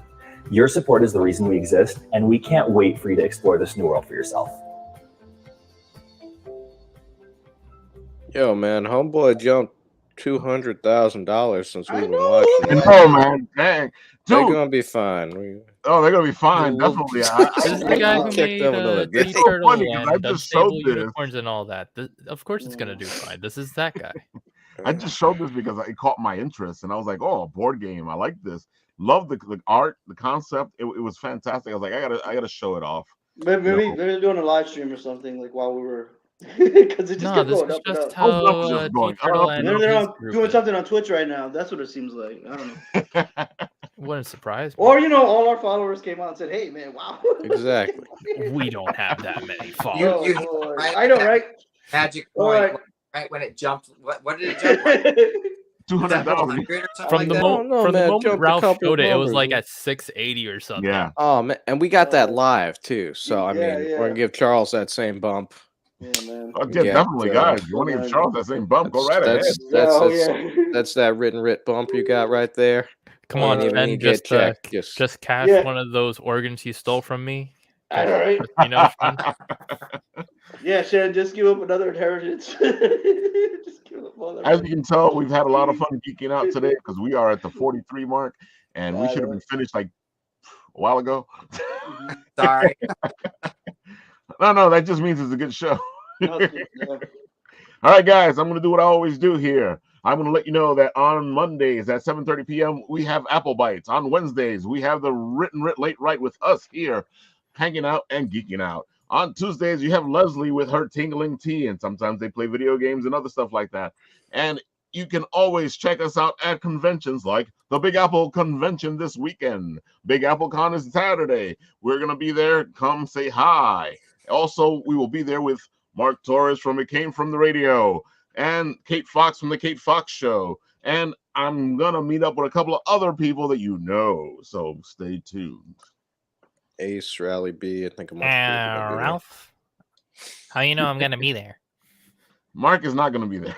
Speaker 7: Your support is the reason we exist, and we can't wait for you to explore this new world for yourself.
Speaker 2: Yo, man, homeboy jumped $200,000 since
Speaker 4: I
Speaker 2: we've been
Speaker 4: know.
Speaker 2: watching.
Speaker 1: Oh man, dang,
Speaker 2: They're
Speaker 1: dude.
Speaker 2: gonna be fine.
Speaker 1: Oh, they're gonna be fine.
Speaker 2: We'll-
Speaker 1: Definitely.
Speaker 3: This is the guy who
Speaker 2: Check
Speaker 3: made
Speaker 2: them another day.
Speaker 3: Sea
Speaker 1: It's so
Speaker 3: Turtle
Speaker 1: funny 'cause I
Speaker 3: and
Speaker 1: just showed
Speaker 3: Unstable
Speaker 1: this.
Speaker 3: Unicorns and all that. Of course it's gonna do fine. This is that guy.
Speaker 1: I just showed this because it caught my interest, and I was like, "Oh, a board game! I like this. Love the art, the concept. It was fantastic. I was like, I gotta show it off."
Speaker 4: Maybe they're doing a live stream or something like while we were, because it just
Speaker 3: No,
Speaker 4: kept
Speaker 3: this
Speaker 4: going
Speaker 3: is
Speaker 4: up and
Speaker 3: just
Speaker 4: up.
Speaker 3: how
Speaker 1: Oh, it's just going
Speaker 3: T-Turtle
Speaker 1: up
Speaker 3: and
Speaker 1: and
Speaker 4: Maybe they're
Speaker 3: his
Speaker 4: on,
Speaker 3: group
Speaker 4: doing
Speaker 3: is.
Speaker 4: something on Twitch right now. That's what it seems like. I don't know.
Speaker 3: Wouldn't surprise me.
Speaker 4: Or all our followers came out and said, "Hey, man, wow."
Speaker 2: Exactly.
Speaker 3: We don't have that many followers.
Speaker 5: You
Speaker 4: Oh, Lord.
Speaker 5: right,
Speaker 4: I know, right?
Speaker 5: magic
Speaker 4: All
Speaker 5: point,
Speaker 4: right.
Speaker 5: right when it jumped. What did it jump like?
Speaker 1: 200,000.
Speaker 5: 700 or something
Speaker 3: From
Speaker 5: like
Speaker 3: the
Speaker 5: that?
Speaker 2: No,
Speaker 3: from the
Speaker 2: man,
Speaker 3: moment
Speaker 2: jumped a
Speaker 3: Ralph
Speaker 2: couple
Speaker 3: showed it, it was
Speaker 2: numbers,
Speaker 3: like
Speaker 2: man.
Speaker 3: at 680 or something.
Speaker 1: Yeah.
Speaker 2: Oh man, and we got that
Speaker 4: Oh.
Speaker 2: live too. So I mean,
Speaker 4: Yeah,
Speaker 2: we're gonna give Charles that same bump.
Speaker 4: Yeah, man.
Speaker 1: Yeah,
Speaker 2: Get,
Speaker 1: definitely, guys. You want to
Speaker 4: man.
Speaker 1: give Charles that same bump? Go right ahead.
Speaker 2: That's that Writ bump you got right there.
Speaker 3: Come on,
Speaker 2: Ain't even
Speaker 3: Ken,
Speaker 2: need to
Speaker 3: just
Speaker 2: check.
Speaker 3: cash
Speaker 4: Yeah.
Speaker 3: one of those organs you stole from me.
Speaker 4: All right.
Speaker 3: You know, Sean?
Speaker 4: Yeah, Shannon, just give up another inheritance. Just give up all that.
Speaker 1: As you can tell, we've had a lot of fun geeking out today because we are at the 43 mark, and we
Speaker 4: Got
Speaker 1: should have
Speaker 4: it.
Speaker 1: been finished like a while ago.
Speaker 5: Sorry.
Speaker 1: No, that just means it's a good show.
Speaker 4: No, it's good, yeah.
Speaker 1: All right, guys, I'm going to do what I always do here. I'm going to let you know that on Mondays at 7:30 p.m., we have Apple Bites. On Wednesdays, we have the Writ Late Right with us here, hanging out and geeking out. On Tuesdays, you have Leslie with her Tingling Tea, and sometimes they play video games and other stuff like that. And you can always check us out at conventions like the Big Apple Convention this weekend. Big Apple Con is Saturday. We're going to be there. Come say hi. Also, we will be there with Mark Torres from It Came From the Radio, and Kate Fox from The Kate Fox Show. And I'm going to meet up with a couple of other people that you know, so stay tuned.
Speaker 6: Ace, Rally B, I think I'm
Speaker 8: Ralph, how you know I'm going to be there?
Speaker 1: Mark is not going to be there.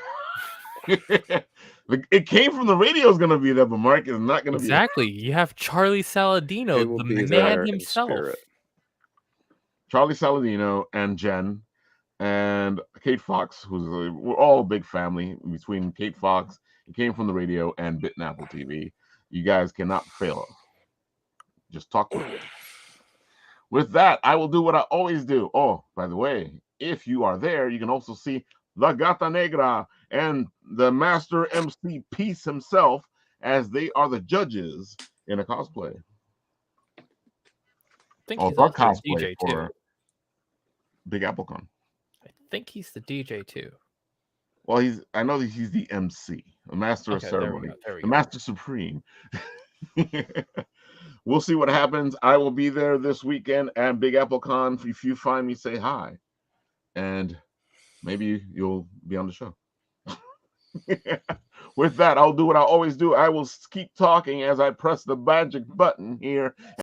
Speaker 1: It Came From the Radio is going to be there, but Mark is not going to be there.
Speaker 3: Exactly. You have Charlie Saladino, the man himself.
Speaker 1: Charlie Saladino and Jen and Kate Fox, we're all a big family between Kate Fox, It Came From the Radio, and Bitten Apple TV. You guys cannot fail us. Just talk to me. With that, I will do what I always do. Oh, by the way, if you are there, you can also see La Gata Negra and the Master MC Peace himself, as they are the judges in a cosplay.
Speaker 3: I think he's also
Speaker 1: cosplay
Speaker 3: DJ
Speaker 1: for
Speaker 3: too.
Speaker 1: Big AppleCon.
Speaker 3: I think he's the DJ too.
Speaker 1: Well, I know that he's the MC, the Master of Ceremony, the Master Supreme. We'll see what happens. I will be there this weekend at Big AppleCon. If you find me, say hi, and maybe you'll be on the show. With that, I'll do what I always do. I will keep talking as I press the magic button here.